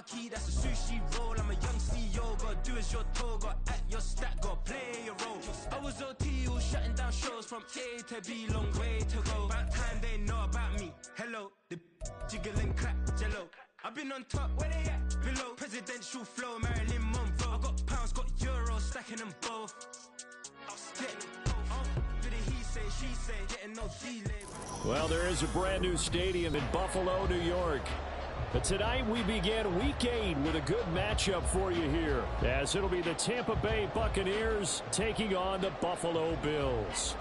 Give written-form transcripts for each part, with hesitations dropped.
marquee, that's a sushi roll. I'm a young CEO, gotta do as you're told, gotta act your stat, gotta play your role. I was OT, all shutting down shows from A to B, long way to go. About time they know about me. Hello, the jiggle and clap, jello. I've been on top, where they at? Below, presidential flow, Marilyn Monroe. I got pounds, got euros, stacking them both. She say, getting no delay. Well, there is a brand new stadium in Buffalo, New York. But tonight we begin Week 8 with a good matchup for you here, as it'll be the Tampa Bay Buccaneers taking on the Buffalo Bills.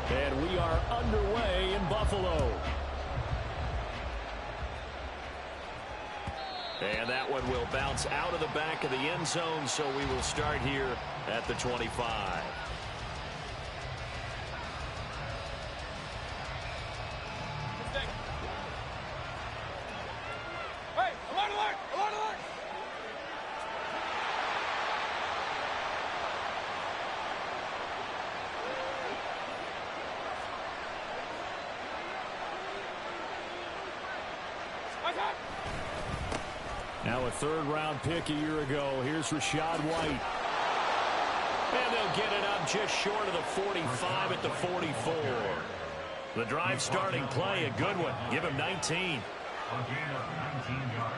And we are underway in Buffalo. And that one will bounce out of the back of the end zone, so we will start here at the 25. Hey, alert, alert, alert, alert! Now a third-round pick a year ago. Here's Rachaad White. And they'll get it up just short of the 45 at the 44. The drive starting play, a good one. Give him 19. A gain of 19 yards.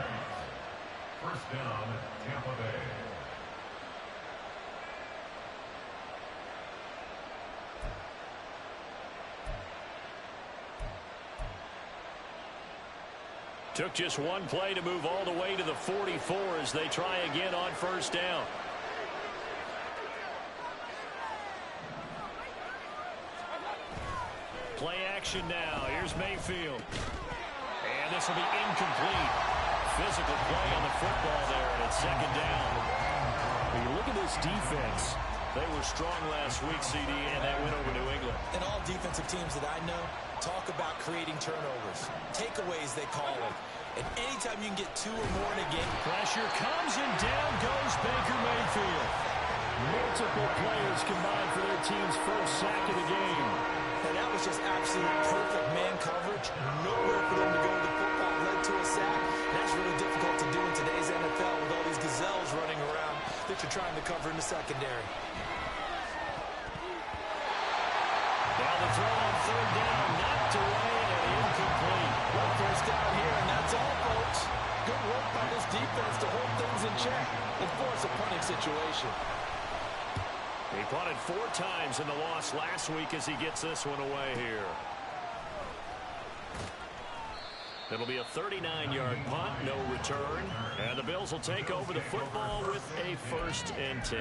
First down, Tampa Bay. Took just one play to move all the way to the 44 as they try again on first down. Play action now. Here's Mayfield. And this will be incomplete. Physical play on the football there, and it's second down. When you look at this defense, they were strong last week, CD, and that win over New England. And all defensive teams that I know talk about creating turnovers. Takeaways, they call it. And anytime you can get 2 or more in a game. Pressure comes, and down goes Baker Mayfield. Multiple players combined for their team's first sack of the game. And that was just absolute perfect man coverage. Nowhere for them to go. The football led to a sack. And that's really difficult to do in today's NFL with all these gazelles running around that you're trying to cover in the secondary. Down the throw on third down, knocked away and incomplete. Well, first down here, and that's all, folks. Good work by this defense to hold things in check and force a punting situation. He punted 4 times in the loss last week as he gets this one away here. It'll be a 39-yard punt, no return. And the Bills will take over the football with a 1st and 10.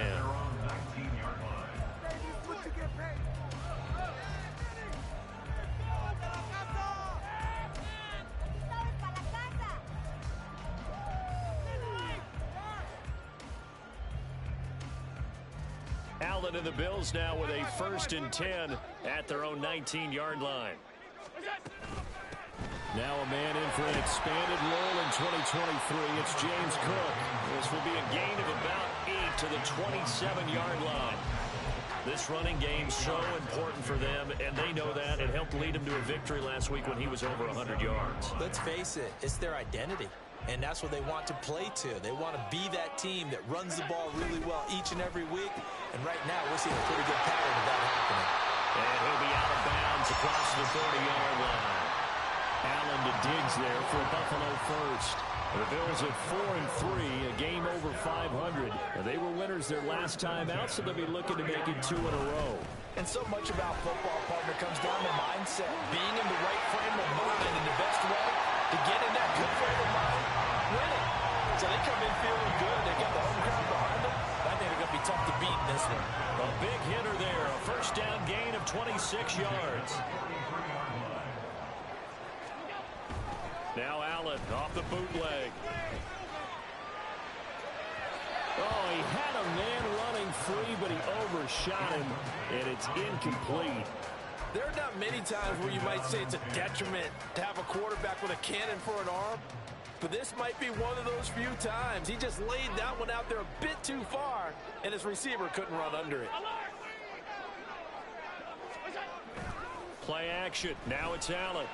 Allen and the Bills now with a 1st and 10 at their own 19-yard line. Now a man in for an expanded role in 2023. It's James Cook. This will be a gain of about 8 to the 27-yard line. This running game so important for them, and they know that. It helped lead them to a victory last week when he was over 100 yards. Let's face it, it's their identity. And that's what they want to play to. They want to be that team that runs the ball really well each and every week. And right now, we're seeing a pretty good pattern of that happening. And he'll be out of bounds across the 30-yard line. Allen to Diggs there for a Buffalo first. The Bills at 4-3, a game over 500. And they were winners their last time out, so they'll be looking to make it 2 in a row. And so much about football, partner, comes down to mindset. Being in the right frame of mind in the best way to get in that good frame of mind, winning. So they come in feeling good. They got the home crowd behind them. I think they're going to be tough to beat in this one. A big hitter there. A first down gain of 26 yards. Now Allen off the bootleg. Oh, he had a man running free, but he overshot him, and it's incomplete. There are not many times where you might say it's a detriment to have a quarterback with a cannon for an arm, but this might be one of those few times. He just laid that one out there a bit too far, and his receiver couldn't run under it. Play action. Now it's Allen.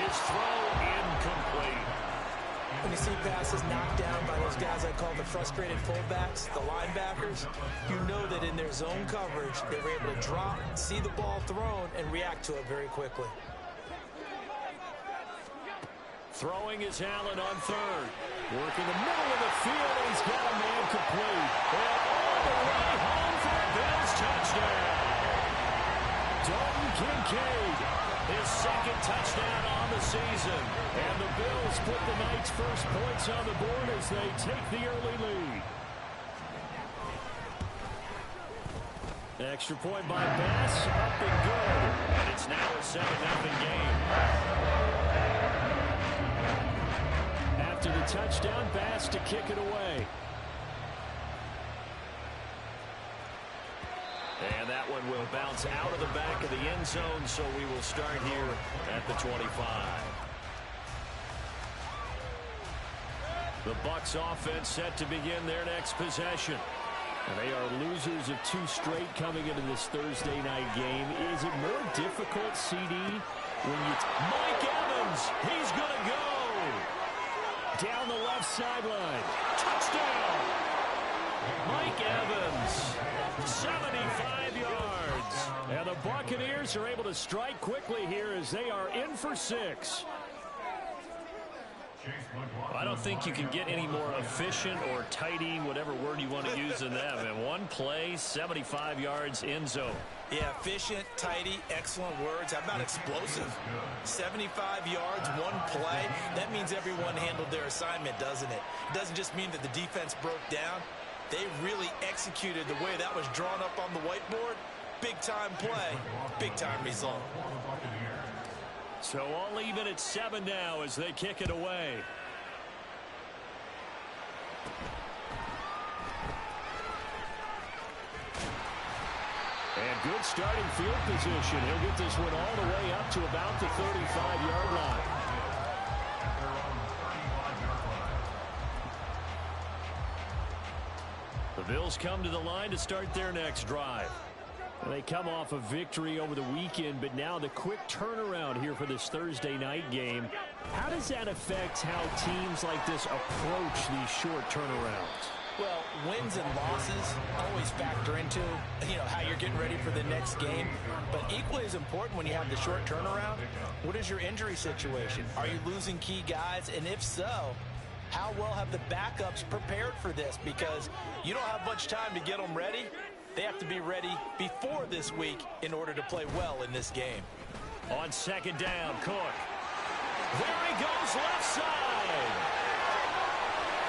His throw incomplete. When you see passes knocked down by those guys I call the frustrated fullbacks, the linebackers, you know that in their zone coverage, they were able to drop, see the ball thrown, and react to it very quickly. Throwing is Allen on third. Working the middle of the field, and he's got a man complete. And all the way home for a Bills touchdown. Dalton Kincaid, his second touchdown on the season. And the Bills put the night's first points on the board as they take the early lead. Extra point by Bass, up and good. And it's now a 7-0 game. After the touchdown, Bass to kick it away. And that one will bounce out of the back of the end zone, so we will start here at the 25. The Bucs offense set to begin their next possession. And they are losers of 2 straight coming into this Thursday night game. Is it more difficult, CD, when you... Mike Evans, he's going to go! Down the left sideline. Touchdown! Mike Evans, 75 yards. And the Buccaneers are able to strike quickly here as they are in for 6. I don't think you can get any more efficient or tidy, whatever word you want to use in that. And one play, 75 yards, end zone. Yeah, efficient, tidy, excellent words. How about explosive? 75 yards, one play. That means everyone handled their assignment, doesn't it? It doesn't just mean that the defense broke down. They really executed the way that was drawn up on the whiteboard. Big-time play, big-time result. So all even at 7 now as they kick it away. And good starting field position. He'll get this one all the way up to about the 35-yard line. The Bills come to the line to start their next drive. They come off a victory over the weekend, but now the quick turnaround here for this Thursday night game. How does that affect how teams like this approach these short turnarounds? Well, wins and losses always factor into, how you're getting ready for the next game. But equally as important when you have the short turnaround, what is your injury situation? Are you losing key guys? And if so, how well have the backups prepared for this? Because you don't have much time to get them ready. They have to be ready before this week in order to play well in this game. On second down, Cook. There he goes, left side.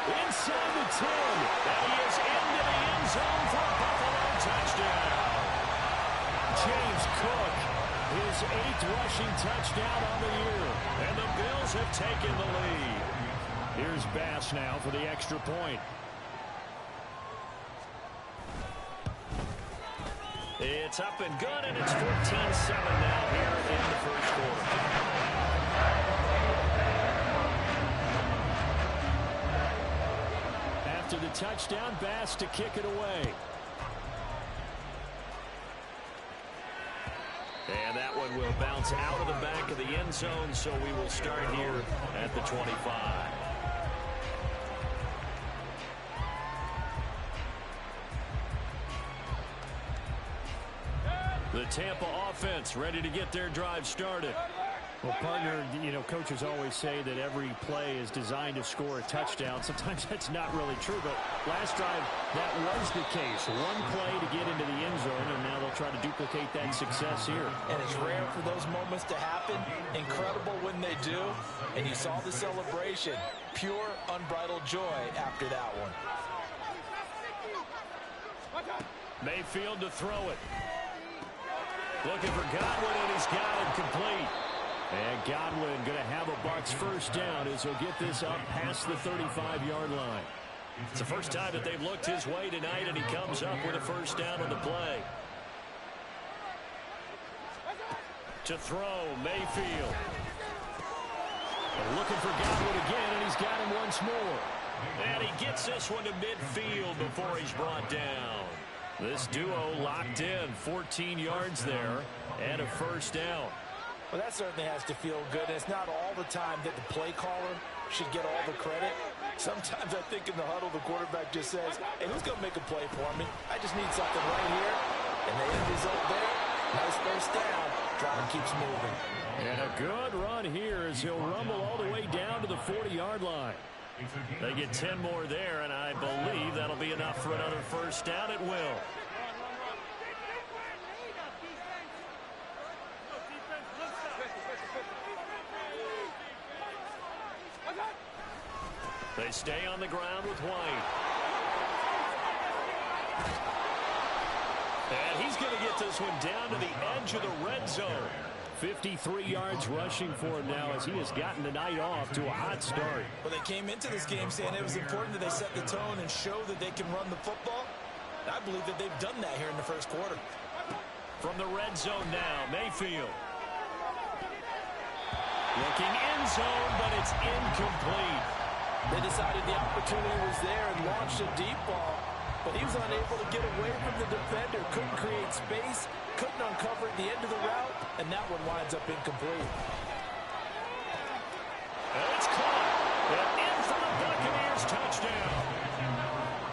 Inside the 10. And he is into the end zone for a Buffalo touchdown. James Cook, his 8th rushing touchdown on the year. And the Bills have taken the lead. Here's Bass now for the extra point. It's up and good, and it's 14-7 now here in the first quarter. After the touchdown, Bass to kick it away. And that one will bounce out of the back of the end zone, so we will start here at the 25. The Tampa offense ready to get their drive started. Well, partner, coaches always say that every play is designed to score a touchdown. Sometimes that's not really true, but last drive, that was the case. One play to get into the end zone, and now they'll try to duplicate that success here. And it's rare for those moments to happen. Incredible when they do. And you saw the celebration. Pure, unbridled joy after that one. Mayfield to throw it. Looking for Godwin, and he's got it complete. And Godwin going to have a Bucs first down as he'll get this up past the 35-yard line. It's the first time that they've looked his way tonight, and he comes up with a first down on the play. To throw, Mayfield. Looking for Godwin again, and he's got him once more. And he gets this one to midfield before he's brought down. This duo locked in, 14 yards there, and a first down. Well, that certainly has to feel good. And it's not all the time that the play caller should get all the credit. Sometimes I think in the huddle, the quarterback just says, hey, who's going to make a play for me? I just need something right here. And the end result there, nice first down. Drive keeps moving. And a good run here as he'll rumble all the way down to the 40-yard line. They get 10 more there, and I believe that'll be enough for another first down. It will. They stay on the ground with White. And he's going to get this one down to the edge of the red zone. 53 yards rushing for him now as he has gotten the night off to a hot start. Well, they came into this game saying it was important that they set the tone and show that they can run the football. And I believe that they've done that here in the first quarter. From the red zone now, Mayfield. Looking end zone, but it's incomplete. They decided the opportunity was there and launched a deep ball, but he was unable to get away from the defender, couldn't create space, couldn't uncover at the end of the route, and that one winds up incomplete. And it's caught. And in for the Buccaneers touchdown.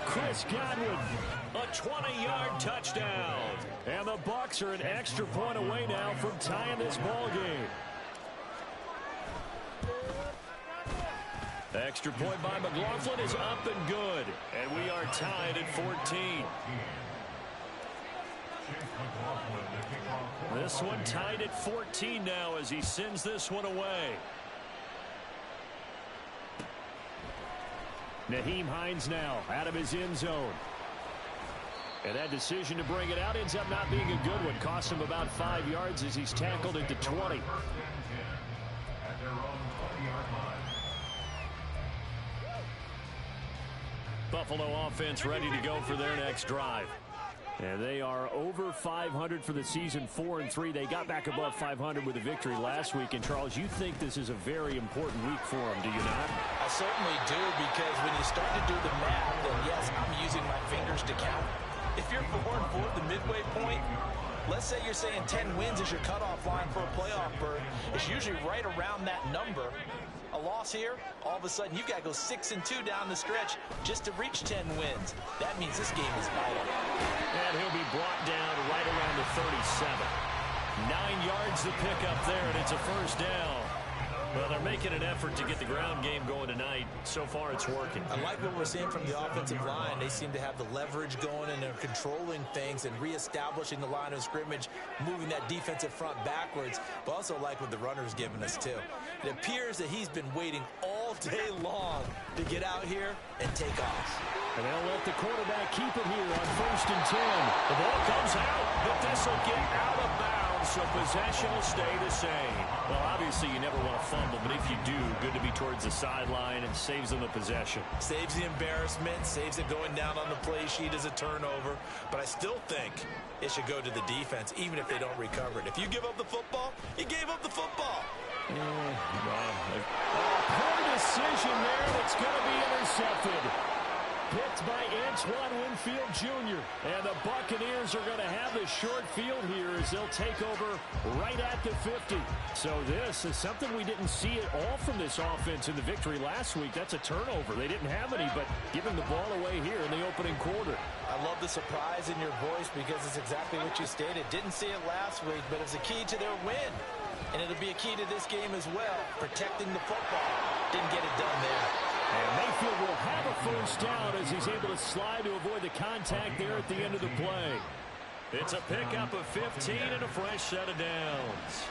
Chris Godwin. A 20-yard touchdown. And the Bucs are an extra point away now from tying this ball game. Extra point by McLaughlin is up and good. And we are tied at 14. This one tied at 14 now as he sends this one away. Nyheim Hines now out of his end zone. And that decision to bring it out ends up not being a good one. Costs him about 5 yards as he's tackled into 20. Buffalo offense ready to go for their next drive. And they are over 500 for the season, 4-3. They got back above 500 with a victory last week. And, Charles, you think this is a very important week for them, do you not? I certainly do, because when you start to do the math, then yes, I'm using my fingers to count. If you're 4-4 the midway point, let's say you're saying 10 wins is your cutoff line for a playoff berth. It's usually right around that number. A loss here, all of a sudden you've got to go 6-2 down the stretch just to reach 10 wins. That means this game is vital. And he'll be brought down right around the 37. 9 yards to pick up there, and it's a first down. Well, they're making an effort to get the ground game going tonight. So far, it's working. I like what we're seeing from the offensive line. They seem to have the leverage going, and they're controlling things and reestablishing the line of scrimmage, moving that defensive front backwards. But also like what the runner's giving us, too. It appears that he's been waiting all day long to get out here and take off. And they'll let the quarterback keep it here on 1st and 10. The ball comes out, but this will get out of bounds, so possession will stay the same. Well, obviously, you never want to fumble, but if you do, good to be towards the sideline and saves them the possession. Saves the embarrassment, saves it going down on the play sheet as a turnover. But I still think it should go to the defense, even if they don't recover it. If you give up the football, you gave up the football. Poor decision there that's going to be intercepted. Picked by Antoine Winfield Jr. And the Buccaneers are going to have the short field here as they'll take over right at the 50. So this is something we didn't see at all from this offense in the victory last week. That's a turnover. They didn't have any, but giving the ball away here in the opening quarter. I love the surprise in your voice because it's exactly what you stated. Didn't see it last week, but it's a key to their win. And it'll be a key to this game as well, protecting the football. Didn't get it done there. And Mayfield will have a first down as he's able to slide to avoid the contact there at the end of the play. It's a pickup of 15 and a fresh set of downs.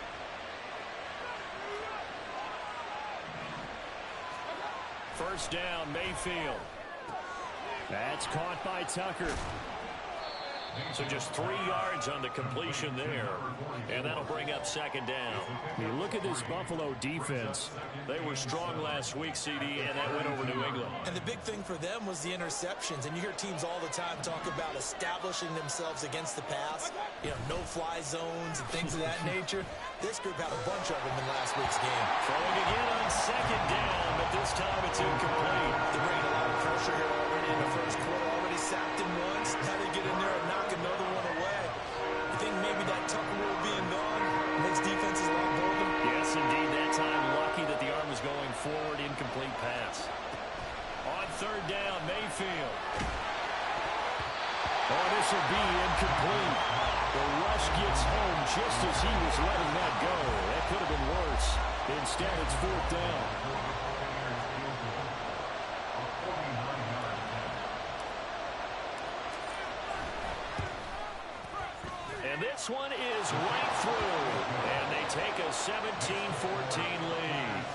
First down, Mayfield. That's caught by Tucker. So just 3 yards on the completion there. And that'll bring up second down. You look at this Buffalo defense. They were strong last week, CD, and that went over New England. And the big thing for them was the interceptions. And you hear teams all the time talk about establishing themselves against the pass. You know, no-fly zones and things of that nature. This group had a bunch of them in last week's game. Throwing again on second down, but this time it's incomplete. They're bringing a lot of pressure here already in the first quarter. Already sacked him once. Now they get in there and knock another one away. You think maybe that Tucker rule being gone makes defenses a lot bolder? this will be incomplete. The rush gets home just as he was letting that go. That could have been worse. Instead, it's 4th down. And this one is right through. And they take a 17-14 lead.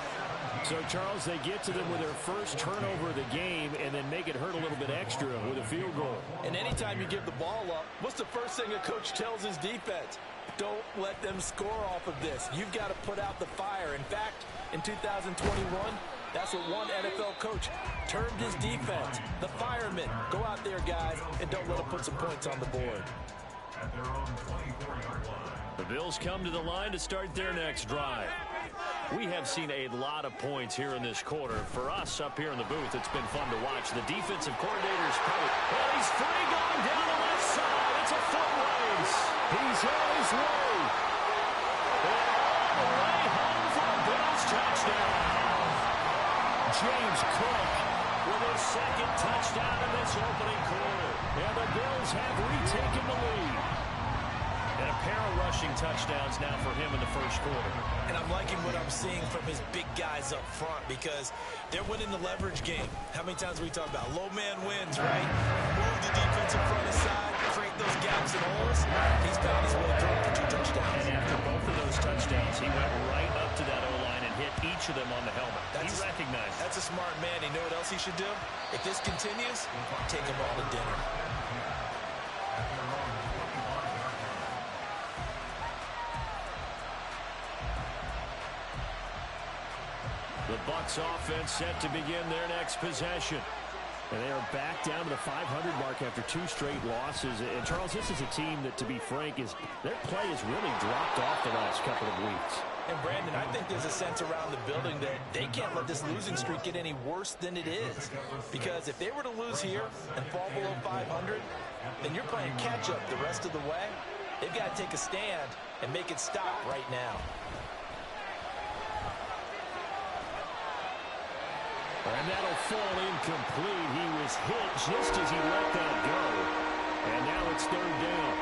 So, Charles, they get to them with their first turnover of the game and then make it hurt a little bit extra with a field goal. And anytime you give the ball up, what's the first thing a coach tells his defense? Don't let them score off of this. You've got to put out the fire. In fact, in 2021, that's what one NFL coach termed his defense. The firemen. Go out there, guys, and don't let them put some points on the board. At their own 24-yard line. The Bills come to the line to start their next drive. We have seen a lot of points here in this quarter. For us up here in the booth, it's been fun to watch. The defensive coordinator's probably, well, he's free going down the left side. It's a foot race. He's on his way. And all the way home for a Bills touchdown. James Cook with his second touchdown in this opening quarter. And the Bills have retaken the lead. And a pair of rushing touchdowns now for him in the first quarter. And I'm liking what I'm seeing from his big guys up front because they're winning the leverage game. How many times we talk about low man wins, right? Move the defensive front aside, create those gaps and holes. He's found his way through for 2 touchdowns. And after both of those touchdowns, he went right up to that O-line and hit each of them on the helmet. He recognized it. That's a smart man. You know what else he should do? If this continues, take them all to dinner. The Bucs offense set to begin their next possession. And they are back down to the 500 mark after 2 straight losses. And, Charles, this is a team that, to be frank, their play has really dropped off the last couple of weeks. And, Brandon, I think there's a sense around the building that they can't let this losing streak get any worse than it is. Because if they were to lose here and fall below 500, then you're playing catch-up the rest of the way. They've got to take a stand and make it stop right now. And that'll fall incomplete. He was hit just as he let that go. And now it's 3rd down.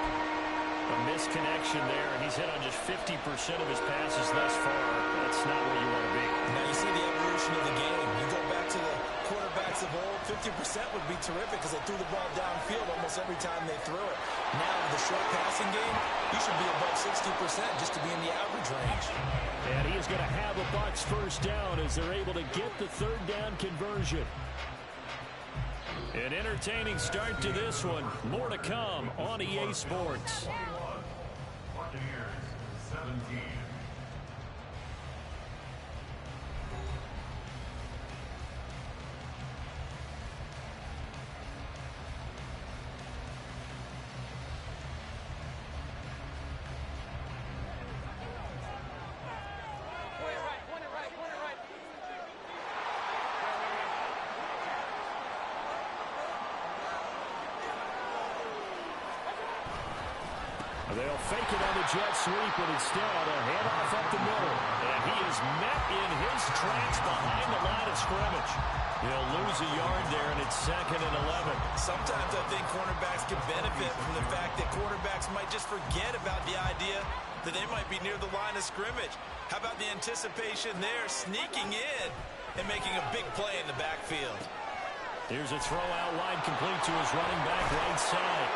A misconnection there, and he's hit on just 50% of his passes thus far. That's not where you want to be. Now you see the evolution of the game. You go back to the quarterbacks of old, 50% would be terrific because they threw the ball downfield almost every time they threw it. Now with the short passing game, you should be above 60% just to be in the average range. And he is going to have a Bucs first down as they're able to get the 3rd down conversion. An entertaining start to this one. More to come on EA Sports. Buccaneers 17. They'll fake it on the jet sweep, and instead a handoff up the middle. And he is met in his tracks behind the line of scrimmage. He'll lose a yard there, and it's 2nd and 11. Sometimes I think cornerbacks can benefit from the fact that quarterbacks might just forget about the idea that they might be near the line of scrimmage. How about the anticipation there, sneaking in and making a big play in the backfield? Here's a throw out line complete to his running back right side.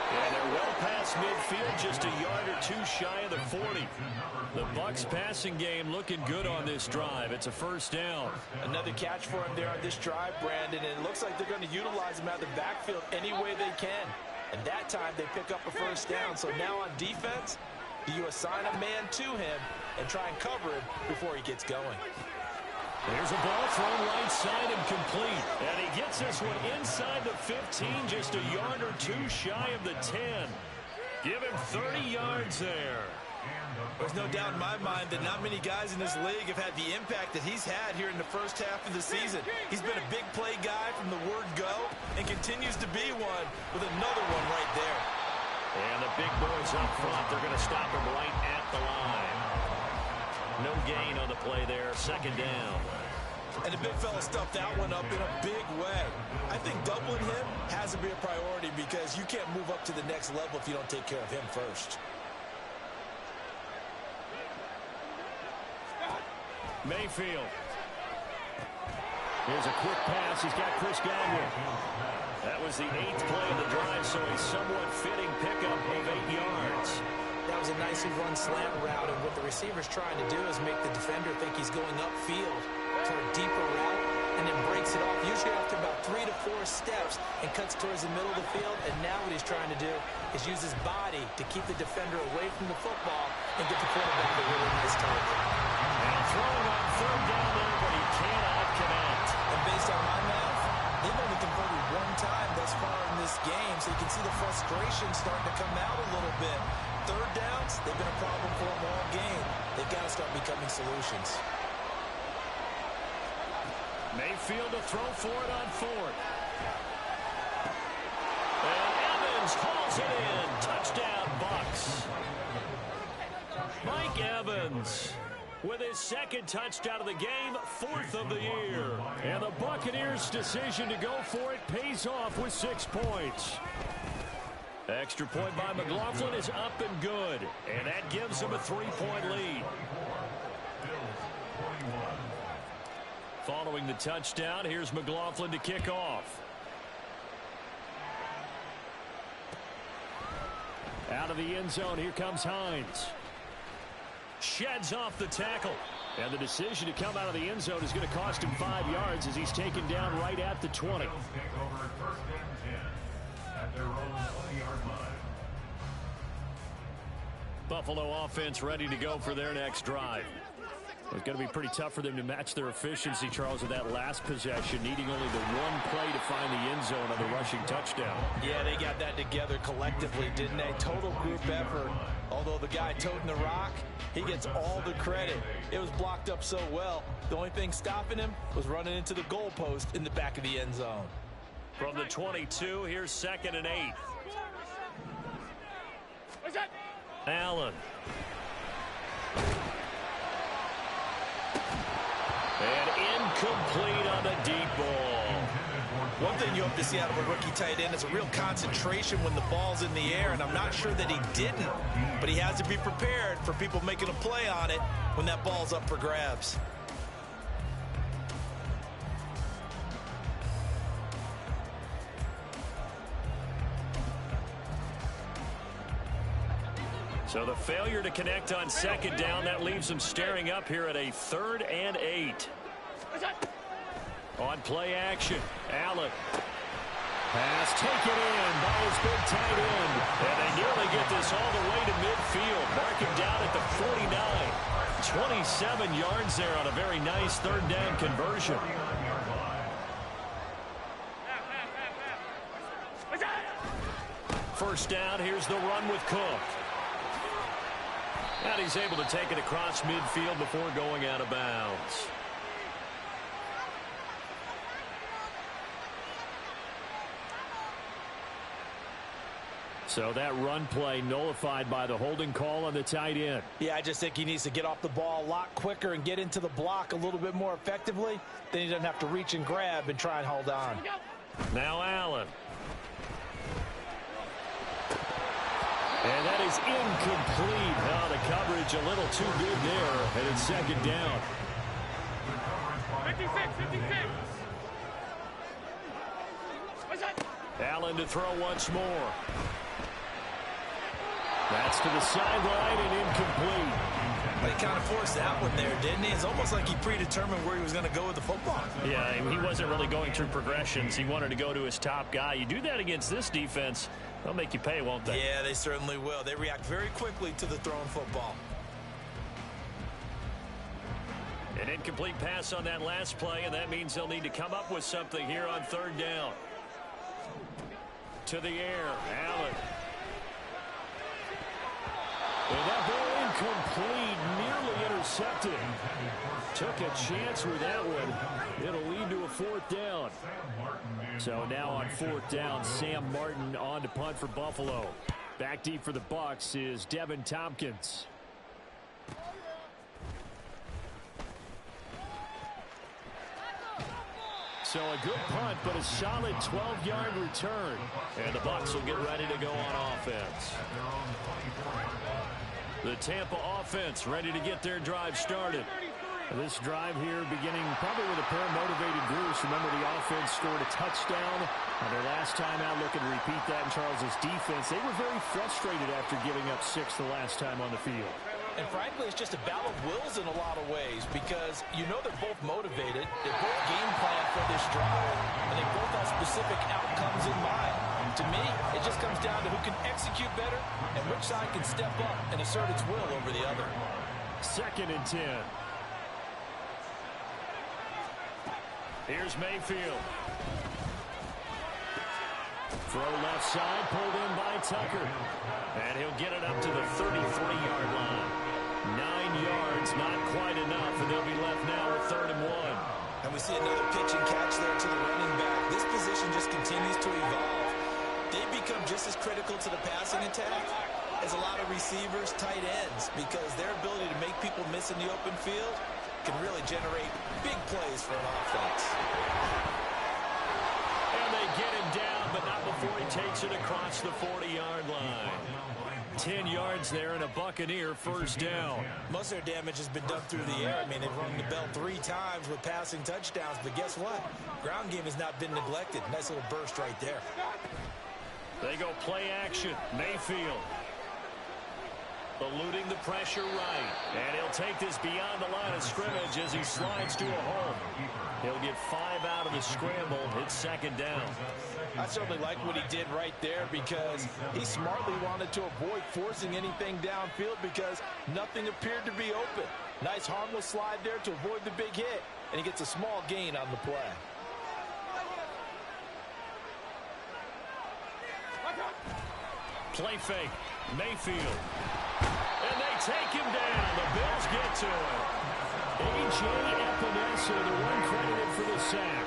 And they're well past midfield, just a yard or 2 shy of the 40. The Bucs passing game looking good on this drive. It's a first down. Another catch for him there on this drive, Brandon, and it looks like they're going to utilize him out of the backfield any way they can. And that time they pick up a first down. So now on defense, do you assign a man to him and try and cover him before he gets going? There's a ball thrown right side and complete. And he gets this one inside the 15, just a yard or 2 shy of the 10. Give him 30 yards there. There's no doubt in my mind that not many guys in this league have had the impact that he's had here in the first half of the season. He's been a big play guy from the word go and continues to be one with another one right there. And the big boys up front, they're going to stop him right at the line. No gain on the play there, 2nd down. And the big fella stuffed that one up in a big way. I think doubling him has has to be a priority because you can't move up to the next level if you don't take care of him first. Mayfield. Here's a quick pass. He's got Chris Godwin. That was the 8th play of the drive, so a somewhat fitting pickup of 8 yards. That was a nicely run slant route, and what the receiver's trying to do is make the defender think he's going upfield for a deeper route, and then breaks it off, usually after about 3 to 4 steps, and cuts towards the middle of the field. And now what he's trying to do is use his body to keep the defender away from the football and get the quarterback a really nice target. And throwing on 3rd down there, but he cannot connect. And based on my math, they've only converted 1 time thus far in this game, so you can see the frustration starting to come out a little bit. 3rd downs, they've been a problem for them all game. They've got to start becoming solutions. Mayfield to throw for it on 4th. And Evans hauls it in. Touchdown, Bucks. Mike Evans with his 2nd touchdown of the game, 4th of the year. And the Buccaneers' decision to go for it pays off with 6 points. Extra point by McLaughlin is up and good. And that gives them a 3-point lead. Following the touchdown, here's McLaughlin to kick off. Out of the end zone, here comes Hines. Sheds off the tackle. And the decision to come out of the end zone is going to cost him 5 yards as he's taken down right at the 20. Buffalo offense ready to go for their next drive. It's going to be pretty tough for them to match their efficiency, Charles, with that last possession, needing only the 1 play to find the end zone on the rushing touchdown. Yeah, they got that together collectively, didn't they? Total group effort. Although the guy toting the rock, he gets all the credit. It was blocked up so well. The only thing stopping him was running into the goalpost in the back of the end zone. From the 22, here's 2nd and 8. Allen. And incomplete on the deep ball. One thing you hope to see out of a rookie tight end is a real concentration when the ball's in the air, and I'm not sure that he didn't, but he has to be prepared for people making a play on it when that ball's up for grabs. So the failure to connect on 2nd down, that leaves them staring up here at a 3rd and 8. On play action, Allen. Pass taken in by his big tight end. And they nearly get this all the way to midfield. Mark him down at the 49. 27 yards there on a very nice 3rd down conversion. First down, here's the run with Cook. And he's able to take it across midfield before going out of bounds. So that run play nullified by the holding call on the tight end. Yeah, I just think he needs to get off the ball a lot quicker and get into the block a little bit more effectively. Then he doesn't have to reach and grab and try and hold on. Now Allen. And that is incomplete. Now the coverage a little too good there. And it's 2nd down. 56. Allen to throw once more. That's to the sideline and incomplete. But he kind of forced that one there, didn't he? It's almost like he predetermined where he was going to go with the football. Yeah, he wasn't really going through progressions. He wanted to go to his top guy. You do that against this defense, they'll make you pay, won't they? Yeah, they certainly will. They react very quickly to the thrown football. An incomplete pass on that last play, and that means they'll need to come up with something here on 3rd down. To the air, Allen. And that ball incomplete, nearly intercepted. Took a chance with that one. It'll lead to a 4th down. So now on 4th down, Sam Martin on to punt for Buffalo. Back deep for the Bucs is Devin Tompkins. So a good punt, but a solid 12-yard return. And the Bucs will get ready to go on offense. The Tampa offense ready to get their drive started. This drive here beginning probably with a pair of motivated Bruce. Remember, the offense scored a touchdown on their last time out. Looking to repeat that in Charles's defense. They were very frustrated after giving up 6 the last time on the field. And frankly, it's just a battle of wills in a lot of ways because you know they're both motivated. They both game plan for this drive, and they both have specific outcomes in mind. To me, it just comes down to who can execute better and which side can step up and assert its will over the other. 2nd and 10. Here's Mayfield. Throw left side, pulled in by Tucker. And he'll get it up to the 33-yard line. 9 yards, not quite enough, and they'll be left now with 3rd and 1. And we see another pitch and catch there to the running back. This position just continues to evolve. They become just as critical to the passing attack as a lot of receivers, tight ends, because their ability to make people miss in the open field can really generate big plays for an offense. And they get him down, but not before he takes it across the 40-yard line. 10 yards there and a Buccaneer 1st down. Most of their damage has been done through the air. I mean, they've rung the bell 3 times with passing touchdowns, but guess what? Ground game has not been neglected. Nice little burst right there. They go play action. Mayfield eluding the pressure right. And he'll take this beyond the line of scrimmage as he slides to a hole. He'll get 5 out of the scramble. It's 2nd down. I certainly like what he did right there because he smartly wanted to avoid forcing anything downfield because nothing appeared to be open. Nice harmless slide there to avoid the big hit, and he gets a small gain on the play. Play fake. Mayfield. And they take him down. The Bills get to him. A.J. Epinesa, the one credited for the sack.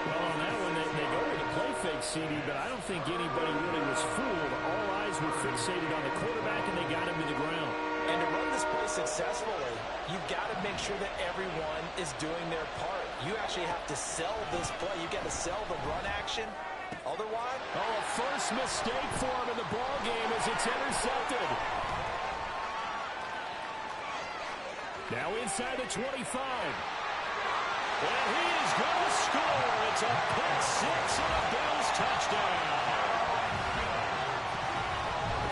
Well, on that one, they go with a play fake, CD, but I don't think anybody really was fooled. All eyes were fixated on the quarterback, and they got him to the ground. And to run this play successfully, you've got to make sure that everyone is doing their part. You actually have to sell this play. You've got to sell the run action. Otherwise, a first mistake for him in the ball game as it's intercepted. Now inside the 25. And he is going to score. It's a pick 6 and a Bills touchdown.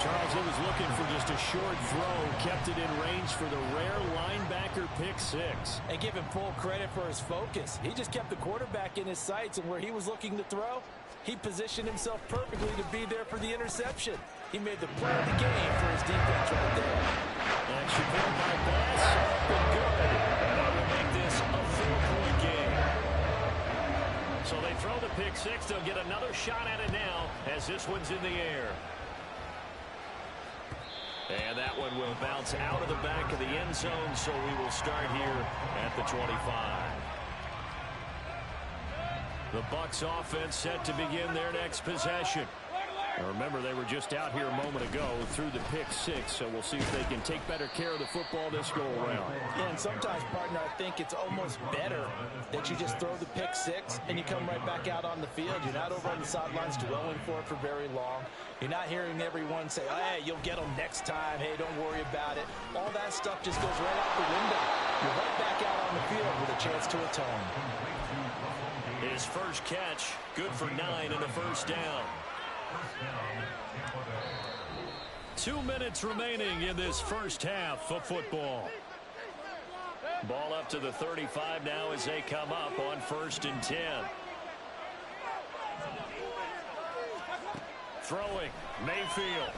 Charles, he was looking for just a short throw, kept it in range for the rare linebacker pick 6. And give him full credit for his focus. He just kept the quarterback in his sights, and where he was looking to throw, he positioned himself perfectly to be there for the interception. He made the play of the game for his defense right there. And Shaquille by Bass, but good. And that will make this a 4-point game. So they throw the pick 6. They'll get another shot at it now as this one's in the air. And that one will bounce out of the back of the end zone, so we will start here at the 25. The Bucs offense set to begin their next possession. Now remember, they were just out here a moment ago through the pick 6, so we'll see if they can take better care of the football this go-around. Yeah, and sometimes, partner, I think it's almost better that you just throw the pick 6 and you come right back out on the field. You're not over on the sidelines dwelling for it for very long. You're not hearing everyone say, oh, hey, you'll get them next time. Hey, don't worry about it. All that stuff just goes right out the window. You're right back out on the field with a chance to atone. His first catch, good for 9 and a 1st down. 2 minutes remaining in this first half of football. Ball up to the 35 now as they come up on 1st and 10. Throwing, Mayfield.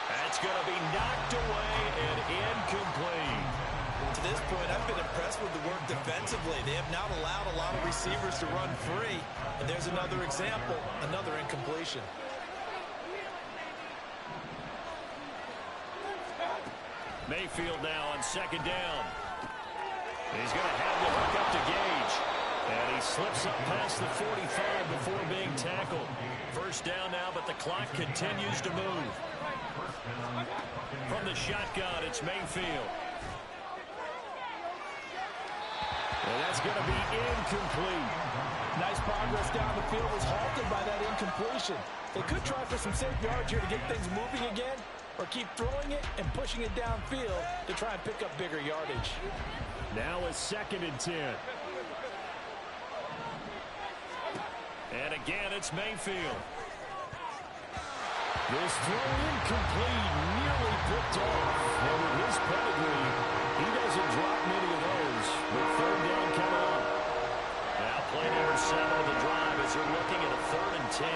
That's going to be knocked away and incomplete. To this point, I've been impressed with the work defensively. They have not allowed a lot of receivers to run free. And there's another example, another incompletion. Mayfield now on 2nd down. He's going to have the hook up to Gage. And he slips up past the 45 before being tackled. 1st down now, but the clock continues to move. From the shotgun, it's Mayfield. And that's going to be incomplete. Nice progress down the field was halted by that incompletion. They could try for some safe yards here to get things moving again, or keep throwing it and pushing it downfield to try and pick up bigger yardage. Now a 2nd and 10. And again, it's Mayfield. This throw incomplete, nearly picked off. And with his pedigree, he doesn't drop many of those. But 3rd down coming up. Now play number 7 of the drive as they're looking at a 3rd and 10.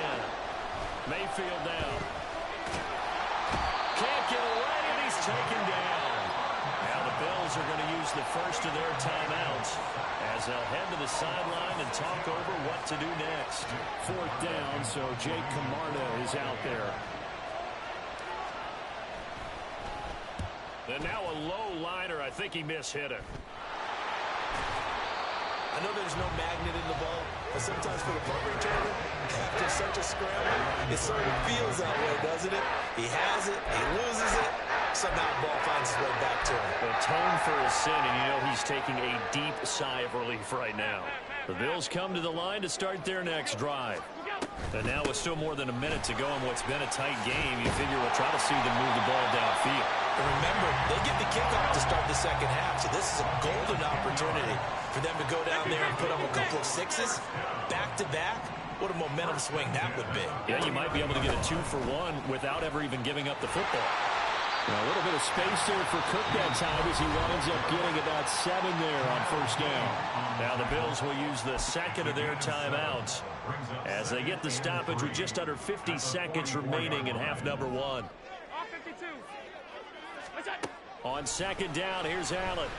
Mayfield now. Can't get away, and he's taken down. Now the Bills are going to use the first of their timeouts as they'll head to the sideline and talk over what to do next. 4th down, so Jake Camarda is out there. And now a low liner. I think he mishit it. I know there's no magnet in the ball, but sometimes for the punt returner, after such a scramble, it sort of feels that way, doesn't it? He has it, he loses it, somehow the ball finds its way back to him. Atone for his sin, and you know he's taking a deep sigh of relief right now. The Bills come to the line to start their next drive. And now with still more than a minute to go in what's been a tight game, you figure we'll try to see them move the ball downfield. And remember, they get the kickoff to start the second half, so this is a golden opportunity for them to go down there and put up a couple of sixes back-to-back. What a momentum swing that would be. Yeah, you might be able to get a 2-for-1 without ever even giving up the football. A little bit of space there for Cook that time as he winds up getting about 7 there on 1st down. Now the Bills will use the 2nd of their timeouts as they get the stoppage with just under 50 seconds remaining in half number 1. On 2nd down, here's Allen.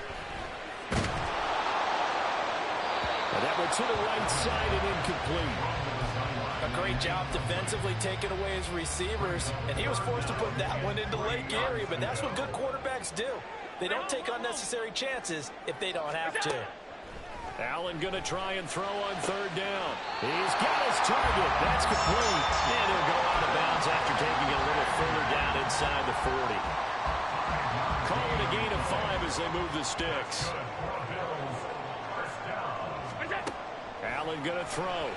And that one to the right side and incomplete. A great job defensively taking away his receivers, and he was forced to put that one into Lake Erie, but that's what good quarterbacks do. They don't take unnecessary chances if they don't have to. Allen going to try and throw on 3rd down. He's got his target. That's complete. And he'll go out of bounds after taking it a little further down inside the 40. Call it a gain of 5 as they move the sticks. Allen going to throw.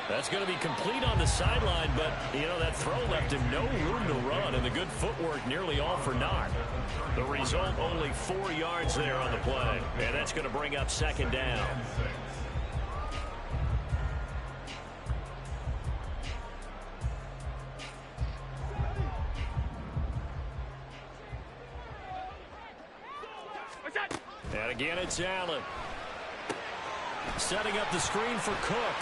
That's going to be complete on the sideline, but, you know, that throw left him no room to run, and the good footwork nearly all for naught. The result, only 4 yards there on the play, and that's going to bring up 2nd down. And again, it's Allen. Setting up the screen for Cook.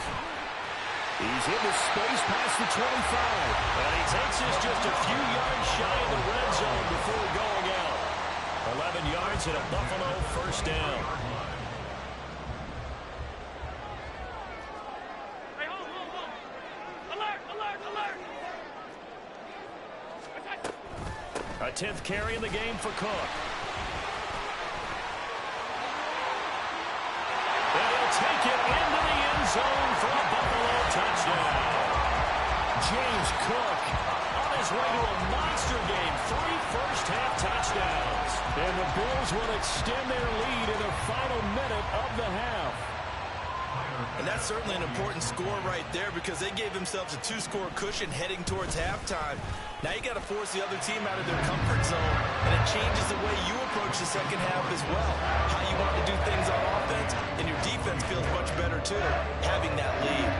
He's into space past the 25. And he takes this just a few yards shy of the red zone before going out. 11 yards and a Buffalo 1st down. Hey, hold. Alert. A 10th carry in the game for Cook. And he'll take it into the end zone for a Buffalo touchdown. James Cook On his way to a monster game, 3 first-half touchdowns. and the Bills will extend their lead in the final minute of the half. And that's certainly an important score right there because they gave themselves a 2-score cushion heading towards halftime. Now you got to force the other team out of their comfort zone, and it changes the way you approach the second half as well. How you want to do things on offense, and your defense feels much better too, having that lead.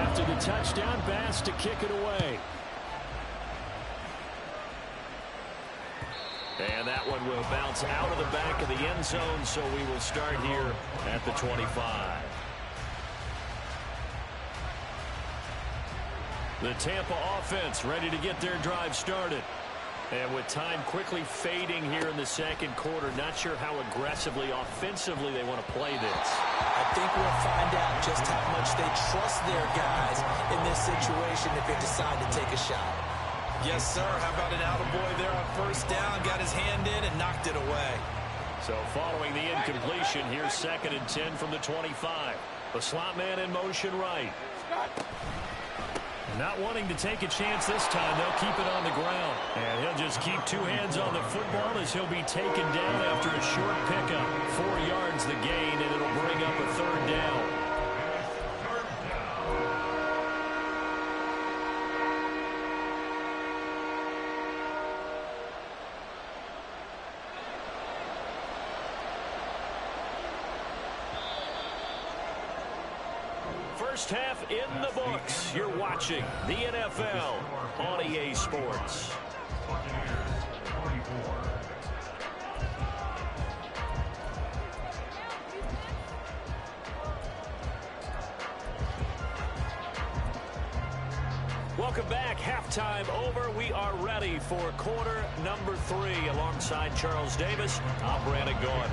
After the touchdown, Bass to kick it away. And that one will bounce out of the back of the end zone, so we will start here at the 25. The Tampa offense ready to get their drive started. And with time quickly fading here in the second quarter, not sure how aggressively, offensively they want to play this. I think we'll find out just how much they trust their guys in this situation if they decide to take a shot. Yes, sir. How about an attaboy there on first down? Got his hand in and knocked it away. So following the incompletion, here's 2nd and 10 from the 25. The slot man in motion right. Not wanting to take a chance this time, they'll keep it on the ground. And he'll just keep two hands on the football as he'll be taken down after a short pickup. 4 yards the gain, and it'll bring up a third down. First half in the books. You're watching the NFL on EA Sports. Welcome back. Halftime over. We are ready for quarter number 3. Alongside Charles Davis, I'm Brandon Gaudin.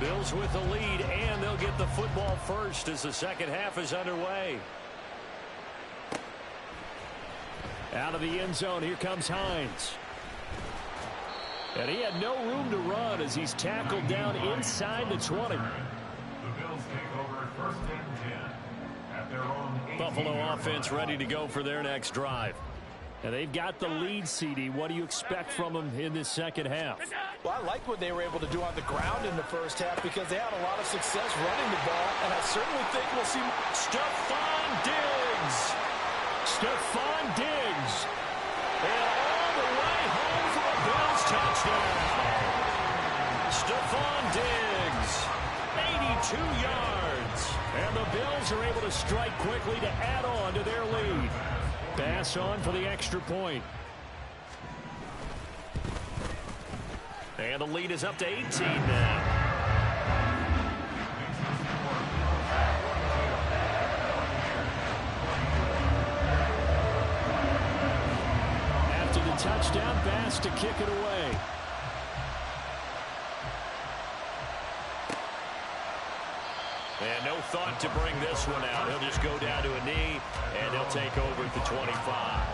Bills with the lead, and they'll get the football first as the second half is underway. Out of the end zone, here comes Hines. And he had no room to run as he's tackled down inside the 20. The Bills take over first and 10 at their own Buffalo offense ready to go for their next drive. And they've got the lead, CD. What do you expect from them in this second half? Well, I like what they were able to do on the ground in the first half because they had a lot of success running the ball, and I certainly think we'll see Stephon Diggs. Stephon Diggs. And all the way home for a Bills touchdown. Stephon Diggs. 82 yards. And the Bills are able to strike quickly to add on to their lead. Pass on for the extra point. And the lead is up to 18 now. After the touchdown pass to kick it away. And no thought to bring this one out. He'll just go down to a knee, and he'll take over at the 25.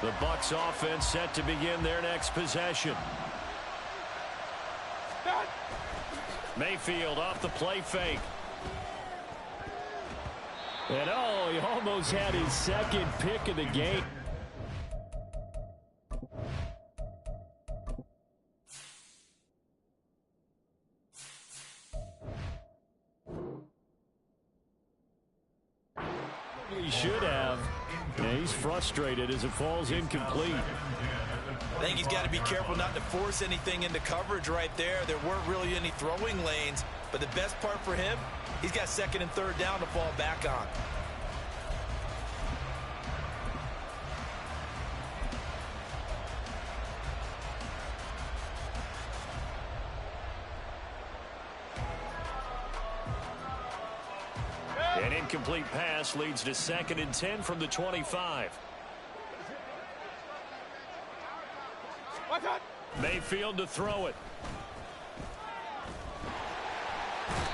The Bucs offense set to begin their next possession. Mayfield off the play fake. And oh, he almost had his second pick of the game. He should have. Yeah, he's frustrated as it falls incomplete. I think he's got to be careful not to force anything into coverage right there. There weren't really any throwing lanes, but the best part for him, he's got second and third down to fall back on. An incomplete pass leads to second and 10 from the 25. Mayfield to throw it.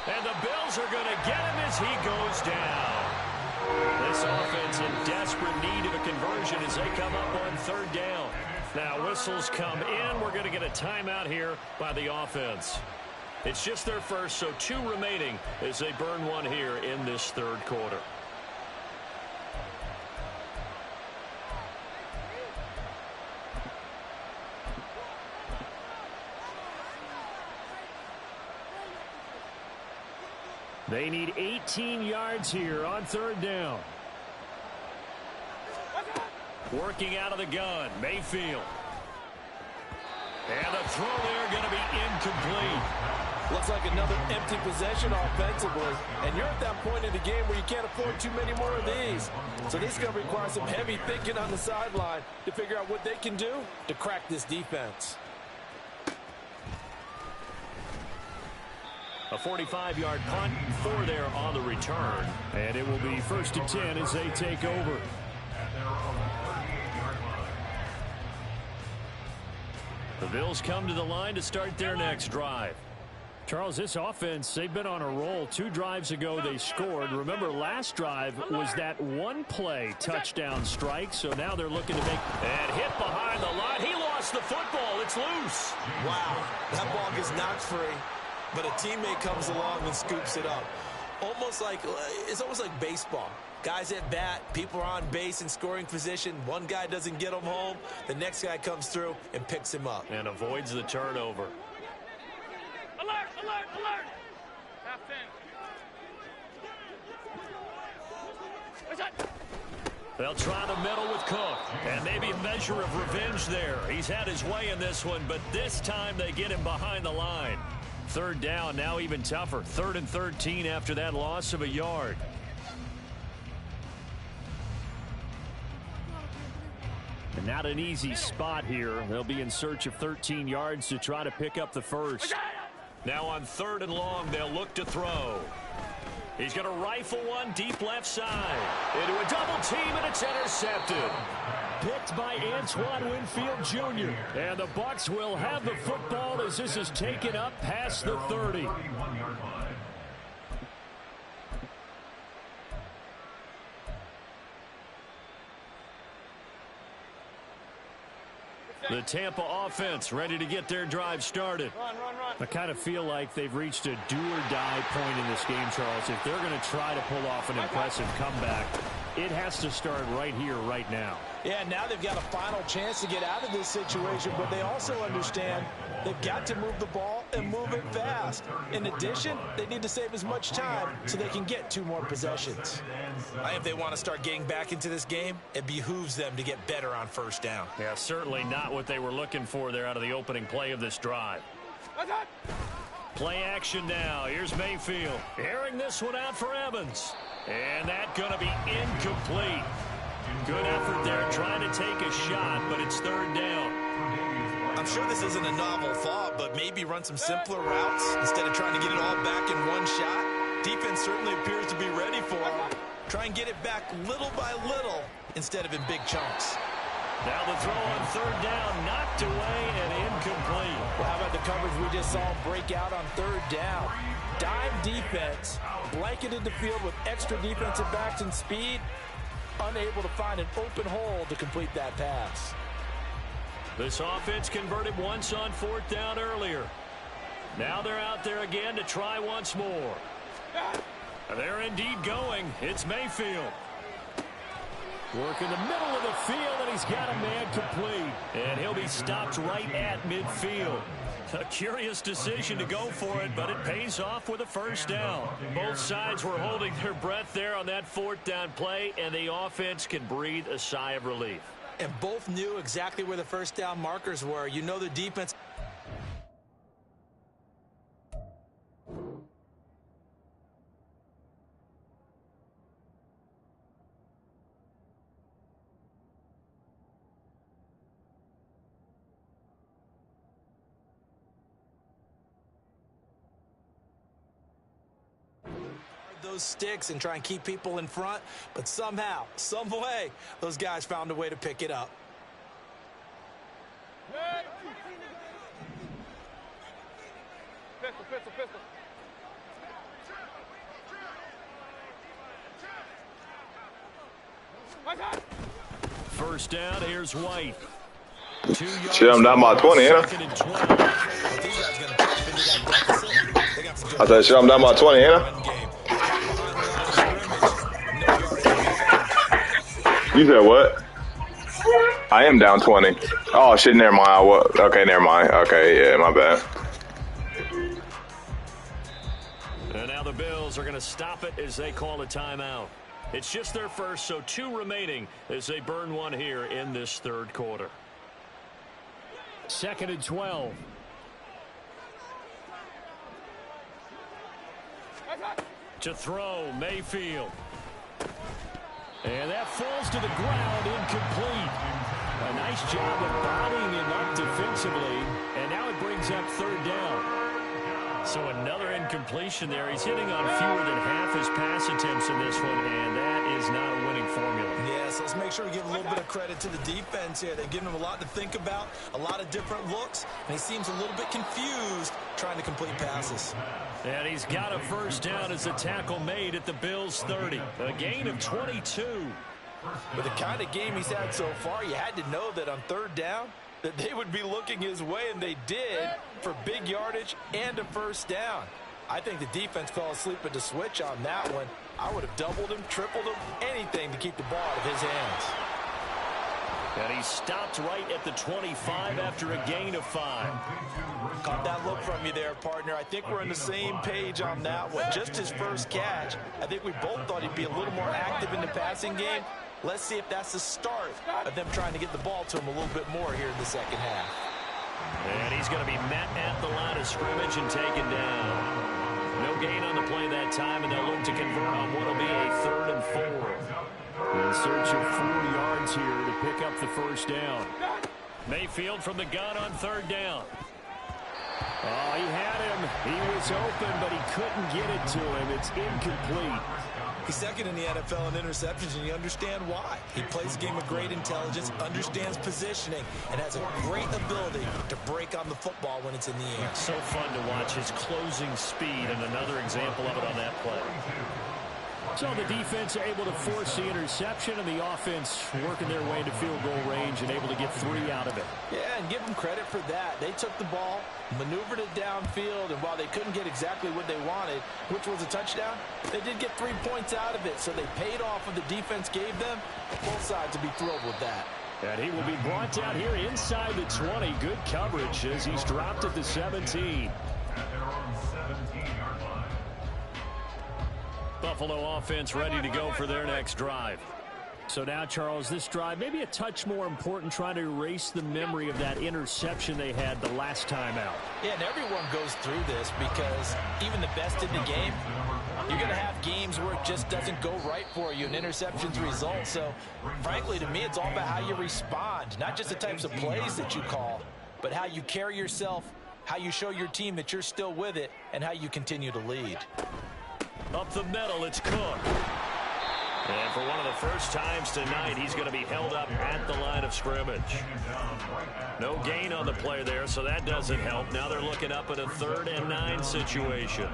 And the Bills are going to get him as he goes down. This offense in desperate need of a conversion as they come up on third down. Now whistles come in. We're going to get a timeout here by the offense. It's just their first, so 2 remaining as they burn one here in this third quarter. They need 18 yards here on third down. Working out of the gun, Mayfield. And the throw there going to be incomplete. Looks like another empty possession offensively. And you're at that point in the game where you can't afford too many more of these. So this is going to require some heavy thinking on the sideline to figure out what they can do to crack this defense. A 45-yard punt, 4 there on the return. And it will be first and 10 as they take over. The Bills come to the line to start their next drive. Charles, this offense, they've been on a roll. 2 drives ago, they scored. Remember, last drive was that one-play touchdown strike, so now they're looking to make... And hit behind the line. He lost the football. It's loose. Wow, that ball gets knocked free. but a teammate comes along and scoops it up. It's almost like baseball. Guys at bat, people are on base in scoring position. One guy doesn't get him home. The next guy comes through and picks him up. And avoids the turnover. Alert, alert, alert. Half 10. They'll try the middle with Cook. And maybe a measure of revenge there. He's had his way in this one, but this time they get him behind the line. Third down, now even tougher. 3rd and 13 after that loss of a yard. And not an easy spot here. They'll be in search of 13 yards to try to pick up the first. Now on 3rd and long, they'll look to throw. He's going to rifle one deep left side. Into a double team, and it's intercepted. Picked by Antoine Winfield Jr. And the Bucs will have the football as this is taken up past the 30. The Tampa offense ready to get their drive started. Run, run, run. I kind of feel like they've reached a do-or-die point in this game, Charles. If they're going to try to pull off an impressive comeback, it has to start right here, right now. Yeah, now they've got a final chance to get out of this situation, but they also understand they've got to move the ball and move it fast. In addition, they need to save as much time so they can get 2 more possessions. If they want to start getting back into this game, it behooves them to get better on 1st down. Yeah, certainly not what they were looking for there out of the opening play of this drive. Play action now. Here's Mayfield. Airing this one out for Evans. And that's going to be incomplete. Good effort there trying to take a shot, but it's 3rd down. I'm sure this isn't a novel thought, but maybe run some simpler routes instead of trying to get it all back in one shot. Defense certainly appears to be ready for them. Try and get it back little by little instead of in big chunks. Now the throw on 3rd down, knocked away and incomplete. Well, how about the coverage we just saw break out on 3rd down? Dime defense, blanketed the field with extra defensive backs and speed, unable to find an open hole to complete that pass. This offense converted once on 4th down earlier. Now they're out there again to try once more. They're indeed going. It's Mayfield. Work in the middle of the field, and he's got a man complete. And he'll be stopped right at midfield. A curious decision to go for it, but it pays off with a 1st down. Both sides were holding their breath there on that 4th down play, and the offense can breathe a sigh of relief. And both knew exactly where the 1st down markers were. You know the defense. Those sticks and try and keep people in front, but somehow, some way, those guys found a way to pick it up. Pistol, pistol, pistol. First down, here's White. 2 yards. Shit, I'm down by 20, ain't I? 2nd and 20. I said, shit, I'm down by 20, ain't I? You said what? I am down 20. Oh, shit, never mind. Okay, never mind. Okay, yeah, my bad. And now the Bills are going to stop it as they call a timeout. It's just their first, so 2 remaining as they burn one here in this 3rd quarter. 2nd and 12. To throw, Mayfield. And that falls to the ground, incomplete. A nice job of bodying him up defensively. And now it brings up 3rd down. So another incompletion there. He's hitting on fewer than half his pass attempts in this one, and that is not a winning formula. Yes, let's make sure we give a little bit of credit to the defense here. They've given him a lot to think about, a lot of different looks, and he seems a little bit confused trying to complete passes. And he's got a 1st down as a tackle made at the Bills' 30. A gain of 22. With the kind of game he's had so far, you had to know that on 3rd down, that they would be looking his way, and they did, for big yardage and a first down. I think the defense fell asleep at the switch on that one. I would have doubled him, tripled him, anything to keep the ball out of his hands. And he stopped right at the 25 after a gain of 5. Caught that look from you there, partner. I think we're on the same page on that one. Just his first catch. I think we both thought he'd be a little more active in the passing game. Let's see if that's the start of them trying to get the ball to him a little bit more here in the second half. And he's going to be met at the line of scrimmage and taken down. No gain on the play that time, and they'll look to convert on what will be a 3rd and 4. In search of 4 yards here to pick up the first down. Mayfield from the gun on 3rd down. Oh, he had him. He was open, but he couldn't get it to him. It's incomplete. He's second in the NFL in interceptions, and you understand why. He plays a game of great intelligence, understands positioning, and has a great ability to break on the football when it's in the air. So fun to watch his closing speed, and another example of it on that play. So the defense able to force the interception, and the offense working their way into field goal range and able to get 3 out of it. Yeah, and give them credit for that. They took the ball, maneuvered it downfield, and while they couldn't get exactly what they wanted, which was a touchdown, they did get 3 points out of it, so they paid off what the defense gave them. Both sides will be thrilled with that. And he will be brought down here inside the 20. Good coverage as he's dropped at the 17. Buffalo offense ready to go for their next drive. So now, Charles, this drive maybe a touch more important, trying to erase the memory of that interception they had the last time out. Yeah, and everyone goes through this because even the best in the game, you're going to have games where it just doesn't go right for you, and interceptions result. So, frankly, to me, it's all about how you respond, not just the types of plays that you call, but how you carry yourself, how you show your team that you're still with it, and how you continue to lead. Up the middle, it's Cook. And for one of the first times tonight, he's going to be held up at the line of scrimmage. No gain on the play there, so that doesn't help. Now they're looking up at a 3rd and 9 situation.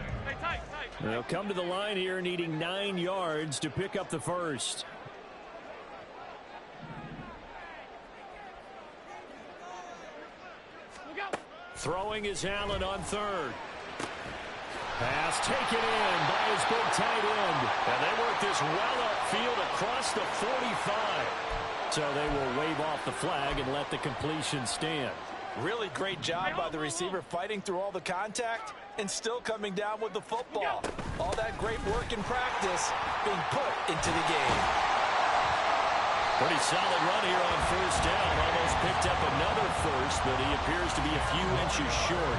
They'll come to the line here needing 9 yards to pick up the first. Throwing is Allen on 3rd. Pass taken in by his big tight end. And they work this well upfield across the 45. So they will wave off the flag and let the completion stand. Really great job by the receiver fighting through all the contact and still coming down with the football. All that great work in practice being put into the game. Pretty solid run here on 1st down. Almost picked up another first, but he appears to be a few inches short.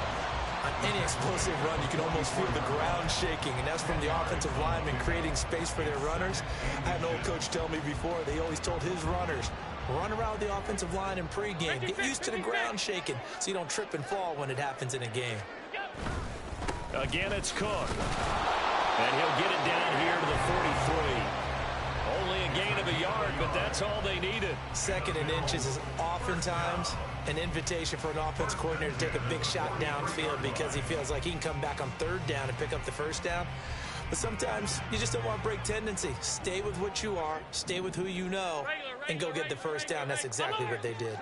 On any explosive run, you can almost feel the ground shaking, and that's from the offensive linemen creating space for their runners. I had an old coach tell me before, they always told his runners, run around the offensive line in pregame. Get used to the ground shaking so you don't trip and fall when it happens in a game. Again, it's Cook. And he'll get it down here to the 43. Only a gain of a yard, but that's all they needed. 2nd and inches is oftentimes an invitation for an offense coordinator to take a big shot downfield because he feels like he can come back on 3rd down and pick up the first down. But sometimes you just don't want to break tendency. Stay with what you are, stay with who you know, and go get the first down. That's exactly what they did.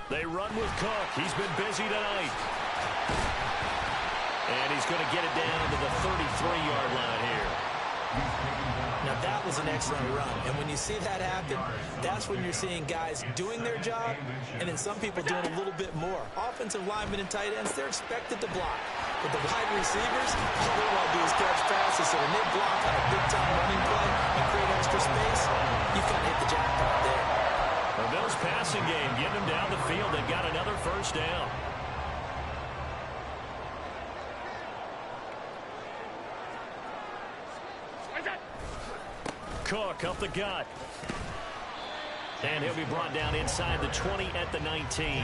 They run with Cook. He's been busy tonight. And he's going to get it down to the 33-yard line here. Now, that was an excellent run. And when you see that happen, that's when you're seeing guys doing their job and then some people doing a little bit more. Offensive linemen and tight ends, they're expected to block. But the wide receivers, all they want to do is catch passes. So when they block on a big-time running play and create extra space, you've got to hit the jackpot there. The Bills passing game, getting them down the field. They've got another first down. Cook up the gut. And he'll be brought down inside the 20 at the 19.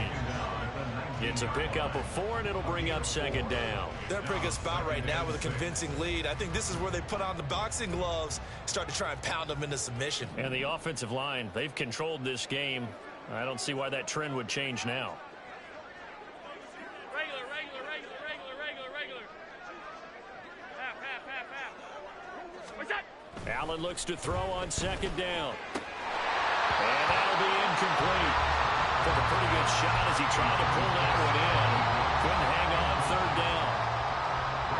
It's a pickup of 4, and it'll bring up 2nd down. They're in a pretty good spot right now with a convincing lead. I think this is where they put on the boxing gloves, start to try and pound them into submission. And the offensive line, they've controlled this game. I don't see why that trend would change now. Allen looks to throw on 2nd down. And that'll be Nice shot as he tried to pull that one in. Couldn't hang on third down.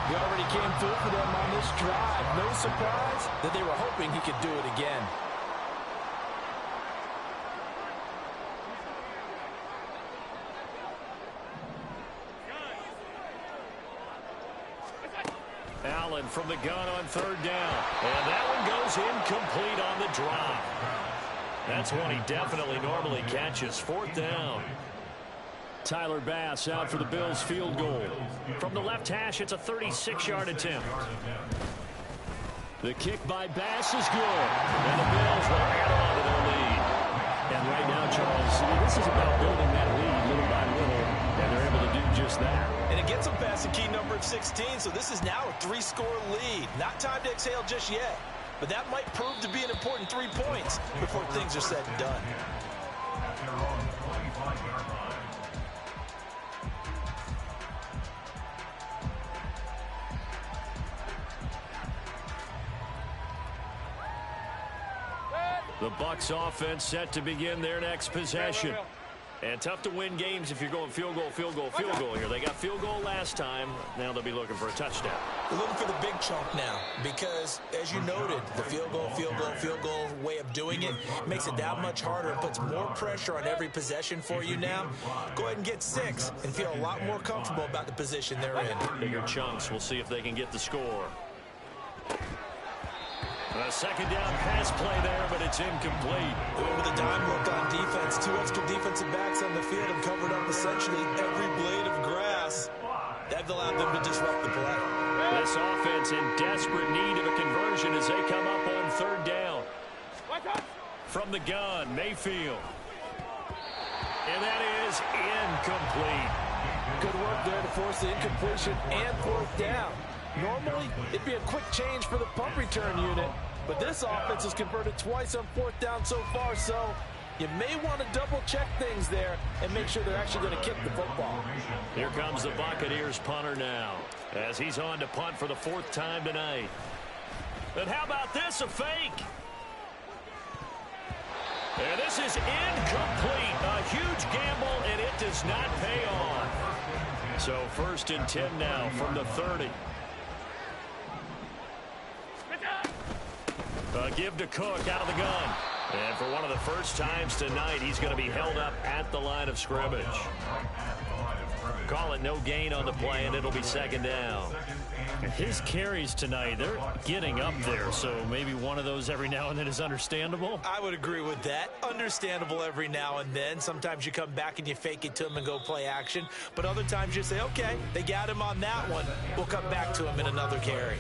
He already came through for them on this drive. No surprise that they were hoping he could do it again. Allen from the gun on third down. And that one goes incomplete on the drop. That's one he definitely normally catches. Fourth down. Tyler Bass out for the Bills field goal. From the left hash, it's a 36-yard attempt. The kick by Bass is good. And the Bills will add on to their lead. And right now, Charles, this is about building that lead little by little. And they're able to do just that. And it gets them past the key number of 16, so this is now a 3-score lead. Not time to exhale just yet. But that might prove to be an important 3 points before things are said and done. The Bucs offense set to begin their next possession. And tough to win games if you're going field goal, field goal, field goal here. They got field goal last time. Now they'll be looking for a touchdown. They're looking for the big chunk now because, as you noted, the field goal way of doing it makes it that much harder and puts more pressure on every possession for you now. Go ahead and get 6 and feel a lot more comfortable about the position they're in. Bigger chunks. We'll see if they can get the score. A second down pass play there, but it's incomplete. With a dime look on defense, 2 extra defensive backs on the field and covered up essentially every blade of grass. That allowed them to disrupt the play. This offense in desperate need of a conversion as they come up on third down. From the gun, Mayfield. And that is incomplete. Good work there to force the incompletion and fourth down. Normally, it'd be a quick change for the punt return unit, but this offense has converted twice on fourth down so far, so you may want to double-check things there and make sure they're actually going to kick the football. Here comes the Buccaneers punter now as he's on to punt for the 4th time tonight. And how about this, a fake? And this is incomplete. A huge gamble, and it does not pay off. So 1st and 10 now from the 30. Give to Cook out of the gun. And for one of the first times tonight, he's going to be held up at the line of scrimmage. Call it no gain on the play, and it'll be 2nd down. His carries tonight, they're getting up there, so maybe one of those every now and then is understandable. I would agree with that. Understandable every now and then. Sometimes you come back and you fake it to him and go play action. But other times you say, okay, they got him on that one. We'll come back to him in another carry.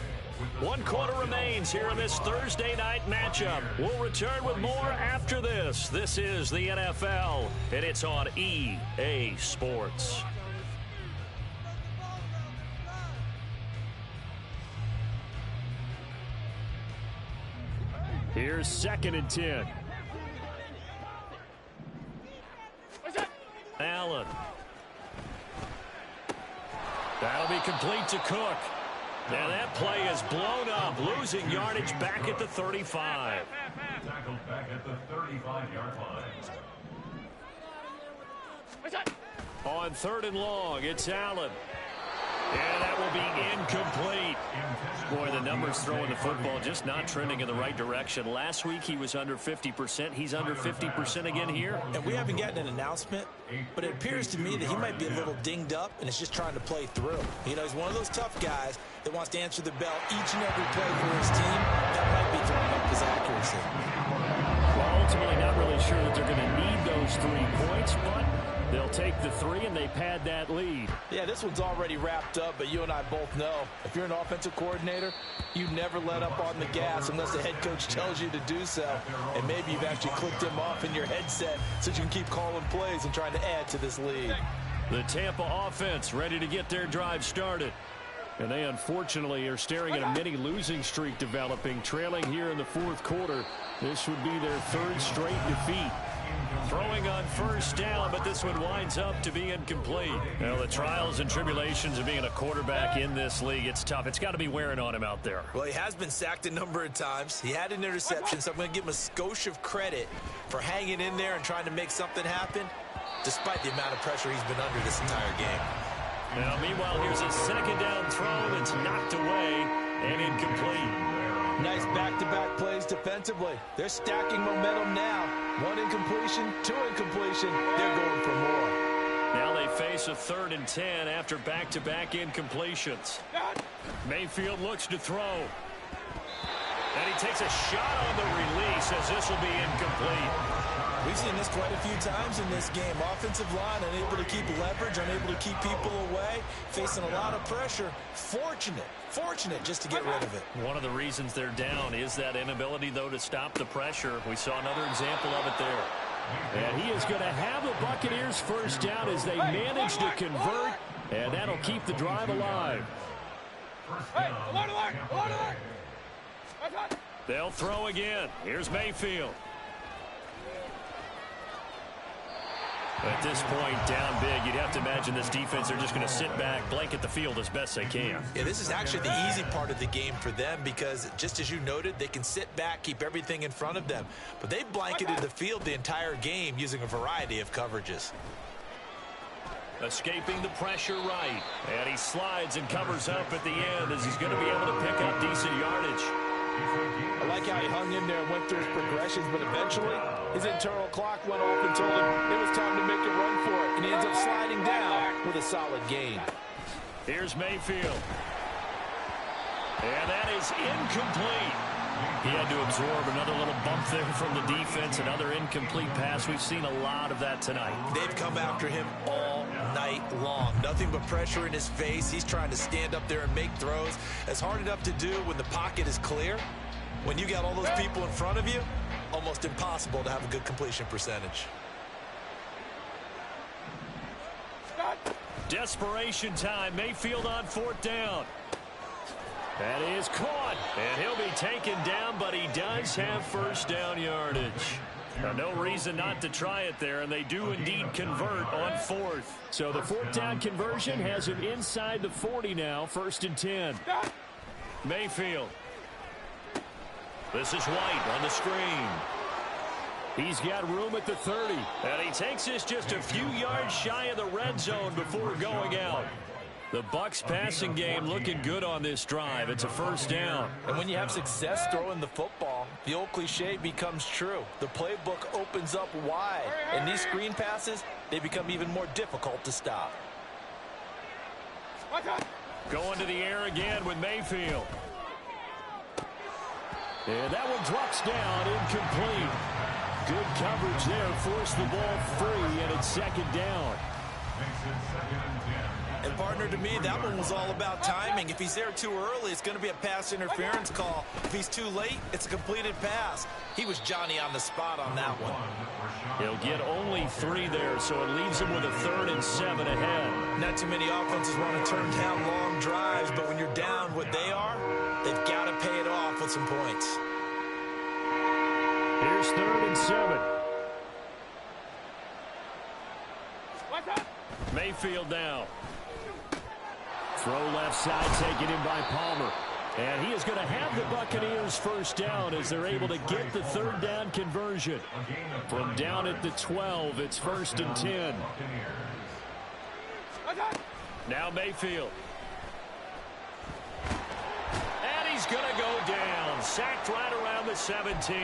1 quarter remains here in this Thursday night matchup. We'll return with more after this. This is the NFL, and it's on EA Sports. Here's 2nd and 10. Allen. That'll be complete to Cook. Now that play is blown up, losing yardage back at the 35. Tackled back at the 35-yard line. On 3rd and long, it's Allen. And that will be incomplete. Boy, the numbers throwing the football just not trending in the right direction. Last week he was under 50%. He's under 50% again here. And we haven't gotten an announcement, but it appears to me that he might be a little dinged up and is just trying to play through. You know, he's one of those tough guys that wants to answer the bell each and every play for his team. That might be throwing up his accuracy. Well, ultimately not really sure that they're going to need those 3 points, but they'll take the 3 and they pad that lead. Yeah, this one's already wrapped up, but you and I both know if you're an offensive coordinator, you never let up on the gas unless the head coach tells you to do so. And maybe you've actually clicked him off in your headset so you can keep calling plays and trying to add to this lead. The Tampa offense ready to get their drive started. And they unfortunately are staring at a mini losing streak developing, trailing here in the 4th quarter. This would be their 3rd straight defeat. Throwing on 1st down, but this one winds up to be incomplete. Well, the trials and tribulations of being a quarterback in this league, it's tough. It's got to be wearing on him out there. Well, he has been sacked a number of times. He had an interception, so I'm going to give him a skosh of credit for hanging in there and trying to make something happen. despite the amount of pressure he's been under this entire game. Now, meanwhile, here's a second down throw that's knocked away and incomplete. Nice back-to-back plays defensively. They're stacking momentum now. 1 incompletion, 2 incompletion. They're going for more. Now they face a 3rd and 10 after back-to-back incompletions. Mayfield looks to throw. And he takes a shot on the release as this will be incomplete. We've seen this quite a few times in this game. Offensive line unable to keep leverage, unable to keep people away, facing a lot of pressure. Fortunate just to get rid of it. One of the reasons they're down is that inability, though, to stop the pressure. We saw another example of it there. And he is going to have the Buccaneers first down as they manage to convert, and that'll keep the drive alive. They'll throw again. Here's Mayfield. At this point, down big, you'd have to imagine this defense are just going to sit back, blanket the field as best they can. Yeah, this is actually the easy part of the game for them because, just as you noted, they can sit back, keep everything in front of them. But they've blanketed the field the entire game using a variety of coverages. Escaping the pressure right. And he slides and covers up at the end as he's going to be able to pick up decent yardage. I like how he hung in there and went through his progressions, but eventually his internal clock went off and told him it was time to make a run for it, and he ends up sliding down with a solid gain. Here's Mayfield. And that is incomplete. He had to absorb another little bump there from the defense, another incomplete pass. We've seen a lot of that tonight. They've come after him all night long. Nothing but pressure in his face. He's trying to stand up there and make throws. It's hard enough to do when the pocket is clear. When you got all those people in front of you, almost impossible to have a good completion percentage. Desperation time. Mayfield on 4th down. That is caught, and he'll be taken down, but he does have first down yardage. Now, no reason not to try it there, and they do indeed convert on 4th. So the 4th down conversion has him inside the 40 now, 1st and 10. Mayfield. This is White on the screen. He's got room at the 30. And he takes this just a few yards shy of the red zone before going out. The Bucs passing game looking good on this drive. It's a first down. And when you have success throwing the football, the old cliche becomes true. The playbook opens up wide. And these screen passes, they become even more difficult to stop. Going to the air again with Mayfield. And that one drops down, incomplete. Good coverage there, forced the ball free, and it's 2nd down. And partner, to me, that one was all about timing. If he's there too early, it's going to be a pass interference call. If he's too late, it's a completed pass. He was Johnny on the spot on that one. He'll get only 3 there, so it leaves him with a 3rd and 7 ahead. Not too many offenses want to turn down long drives, but when you're down what they are, they've got to pay it off with some points. Here's 3rd and 7. Mayfield now. Throw left side taken in by Palmer. And he is going to have the Buccaneers first down as they're able to get the 3rd down conversion. From down at the 12, it's 1st and 10. Now Mayfield. And he's going to go down. Sacked right around the 17.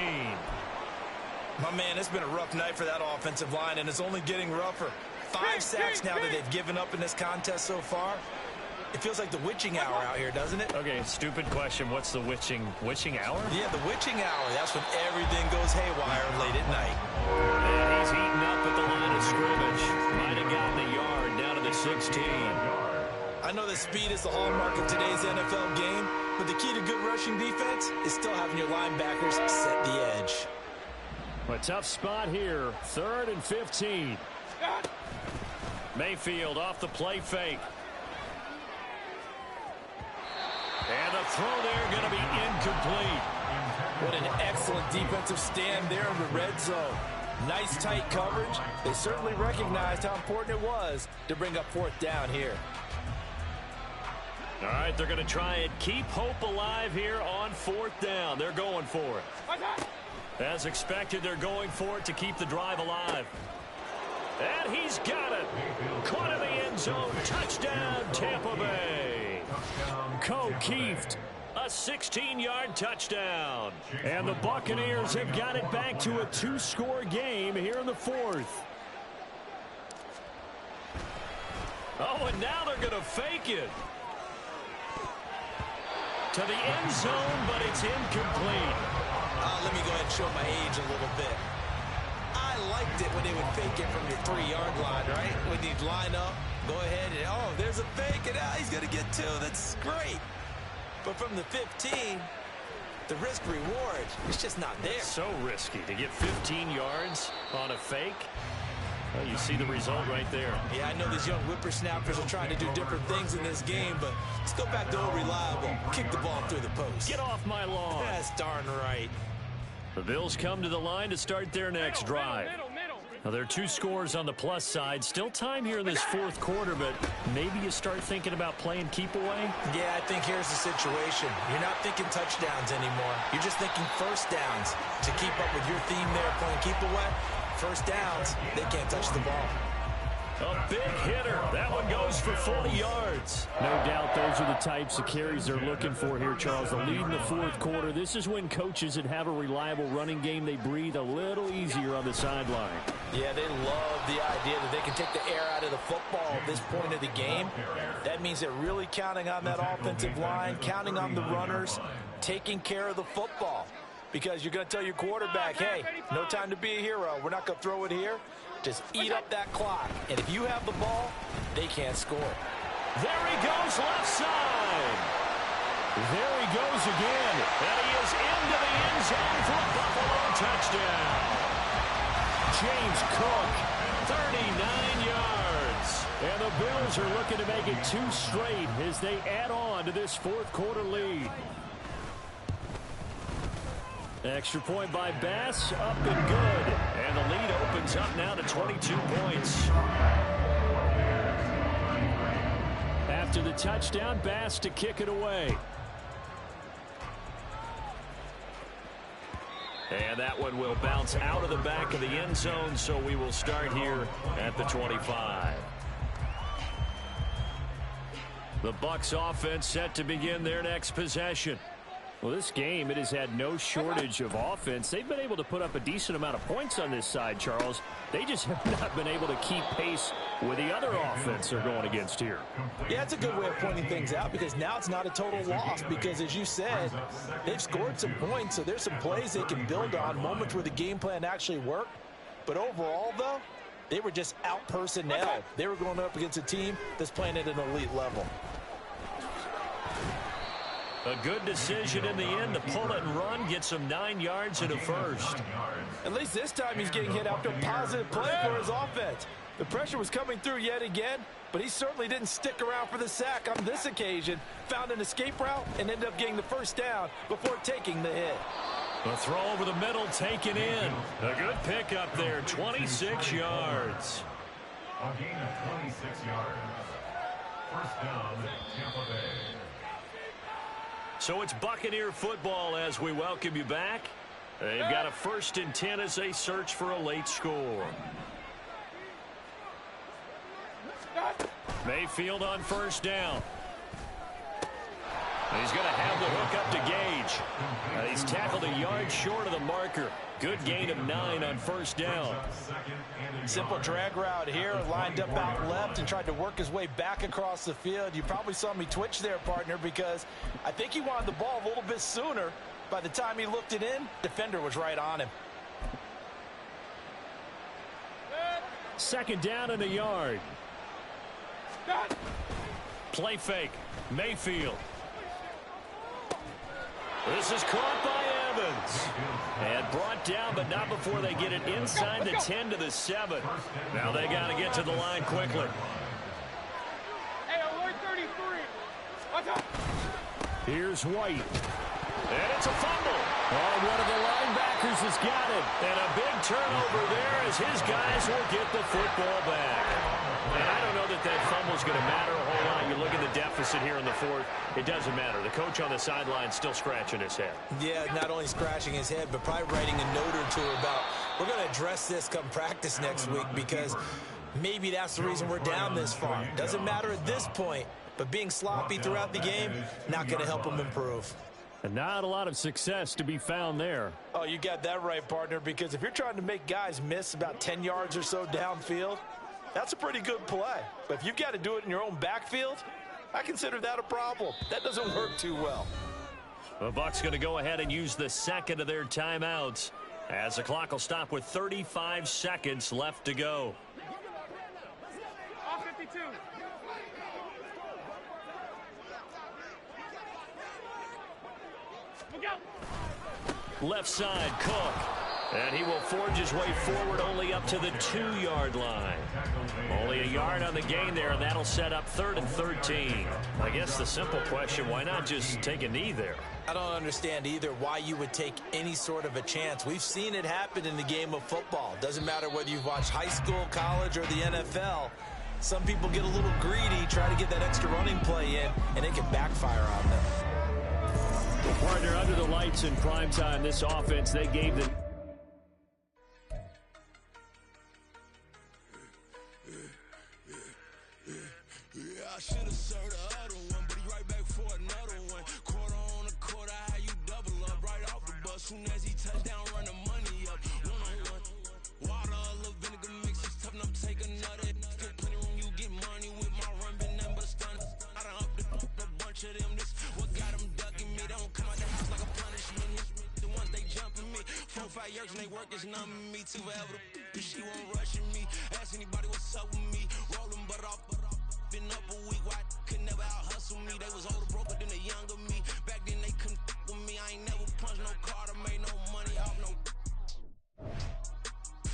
My man, it's been a rough night for that offensive line, and it's only getting rougher. 5 sacks now that they've given up in this contest so far. It feels like the witching hour out here, doesn't it? Okay, stupid question. What's the witching hour? Yeah, the witching hour. That's when everything goes haywire late at night. And he's heating up at the line of scrimmage. Might have gotten a yard down to the 16. I know that speed is the hallmark of today's NFL game, but the key to good rushing defense is still having your linebackers set the edge. A tough spot here. 3rd and 15. Mayfield off the play fake. And the throw there going to be incomplete. What an excellent defensive stand there in the red zone. Nice tight coverage. They certainly recognized how important it was to bring up 4th down here. All right, they're going to try and keep hope alive here on 4th down. They're going for it. As expected, they're going for it to keep the drive alive. And he's He's got it. Caught in the end zone. Touchdown, Tampa Bay. Keeft. A 16-yard touchdown. And the Buccaneers have got it back to a 2-score game here in the fourth. Oh, and now they're going to fake it. To the end zone, but it's incomplete. Let me go ahead and show my age a little bit. I liked it when they would fake it from your 3-yard line, right? When you'd line up, go ahead and, oh, there's a fake, and he's going to get 2. That's great. But from the 15, the risk-reward, it's just not there. So risky to get 15 yards on a fake. Well, you see the result right there. Yeah, I know these young whippersnappers are trying to do different things in this game, but let's go back to old reliable. Kick the ball through the post. Get off my lawn. That's darn right. The Bills come to the line to start their next drive. Now, there are 2 scores on the plus side. Still time here in this fourth quarter, but maybe you start thinking about playing keep away? Yeah, I think here's the situation. You're not thinking touchdowns anymore. You're just thinking first downs. To keep up with your theme there, playing keep away, first downs, they can't touch the ball. A big hitter. That one goes for 40 yards. No doubt those are the types of carries they're looking for here, Charles. The lead in the fourth quarter. This is when coaches that have a reliable running game, they breathe a little easier on the sideline. Yeah, they love the idea that they can take the air out of the football at this point of the game. That means they're really counting on that offensive line, counting on the runners, taking care of the football. Because you're going to tell your quarterback, hey, no time to be a hero. We're not going to throw it here. Just eat up that clock. And if you have the ball, they can't score. There he goes left side. There he goes again. And he is into the end zone for a Buffalo touchdown. James Cook, 39 yards. And the Bills are looking to make it 2 straight as they add on to this fourth quarter lead. Extra point by Bass, up and good. And the lead opens up now to 22 points. After the touchdown, Bass to kick it away. And that one will bounce out of the back of the end zone, so we will start here at the 25. The Bucs offense set to begin their next possession. Well, this game, it has had no shortage of offense. They've been able to put up a decent amount of points on this side, Charles. They just have not been able to keep pace with the other offense they're going against here. Yeah, it's a good way of pointing things out because now it's not a total loss because, as you said, they've scored some points, so there's some plays they can build on, moments where the game plan actually worked. But overall, though, they were just out-personnel. They were going up against a team that's playing at an elite level. A good decision in the end to pull it and run, get some 9 yards and a first. At least this time he's getting hit after a positive play for his offense. The pressure was coming through yet again, but he certainly didn't stick around for the sack on this occasion. Found an escape route and ended up getting the first down before taking the hit. A throw over the middle taken in. A good pickup there, 26 yards. A gain of 26 yards. First down, Tampa Bay. So it's Buccaneer football as we welcome you back. They've got a 1st and 10 as they search for a late score. Mayfield on first down. He's going to have the hook up to Gage. He's tackled a yard short of the marker. Good gain of 9 on first down. Simple drag route here, lined up out left and tried to work his way back across the field. You probably saw me twitch there, partner, because I think he wanted the ball a little bit sooner. By the time he looked it in, defender was right on him. 2nd down and a yard. Play fake. Mayfield. This is caught by Evans. And brought down, but not before they get it inside the 10 to the 7. Now they got to get to the line quickly. Hey, alert 33. Watch out. Here's White. And it's a fumble. Oh, one of the linebackers has got it. And a big turnover there as his guys will get the football back. And I don't know that that fumble is going to matter a whole lot. You look at the deficit here in the fourth. It doesn't matter. The coach on the sideline still scratching his head. Yeah, not only scratching his head, but probably writing a note or two about, we're going to address this come practice next week because Maybe that's the reason we're down this far. Doesn't matter at this point, but being sloppy throughout the game, not going to help them improve. And not a lot of success to be found there. Oh, you got that right, partner, because if you're trying to make guys miss about 10 yards or so downfield, that's a pretty good play. But if you've got to do it in your own backfield, I consider that a problem. That doesn't work too well. The Bucs going to go ahead and use the second of their timeouts as the clock will stop with 35 seconds left to go. All 52. Look out. Left side, Cook. And he will forge his way forward only up to the 2-yard line. Only a yard on the gain there, and that'll set up 3rd and 13. I guess the simple question, why not just take a knee there? I don't understand either why you would take any sort of a chance. We've seen it happen in the game of football. Doesn't matter whether you've watched high school, college, or the NFL. Some people get a little greedy, try to get that extra running play in, and it can backfire on them. Well, partner, under the lights in primetime, this offense, they gave them. I should have served the other one, but he right back for another one. Quarter on a quarter, how you double up right off the bus. Soon as he touch down, run the money up. One-on-one. Water, a little vinegar mix, it's tough enough to take another. Still plenty room, you get money with my run, been nothing but a stun. I done up a bunch of them. This what got them ducking me. They don't come out the house like a punishment. The ones they jumping me. 4 or 5 years and they work is numbing me. Too forever, she won't rushing me. Ask anybody what's up with me. Rolling butt off. Been up a week, why could never out hustle me? They was older, broker than the younger me. Back then they couldn't with me. I ain't never punched no card or made no money off no.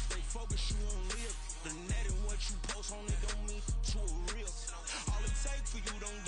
They focus you on live. The net and what you post on it don't mean to a real. All it take for you don't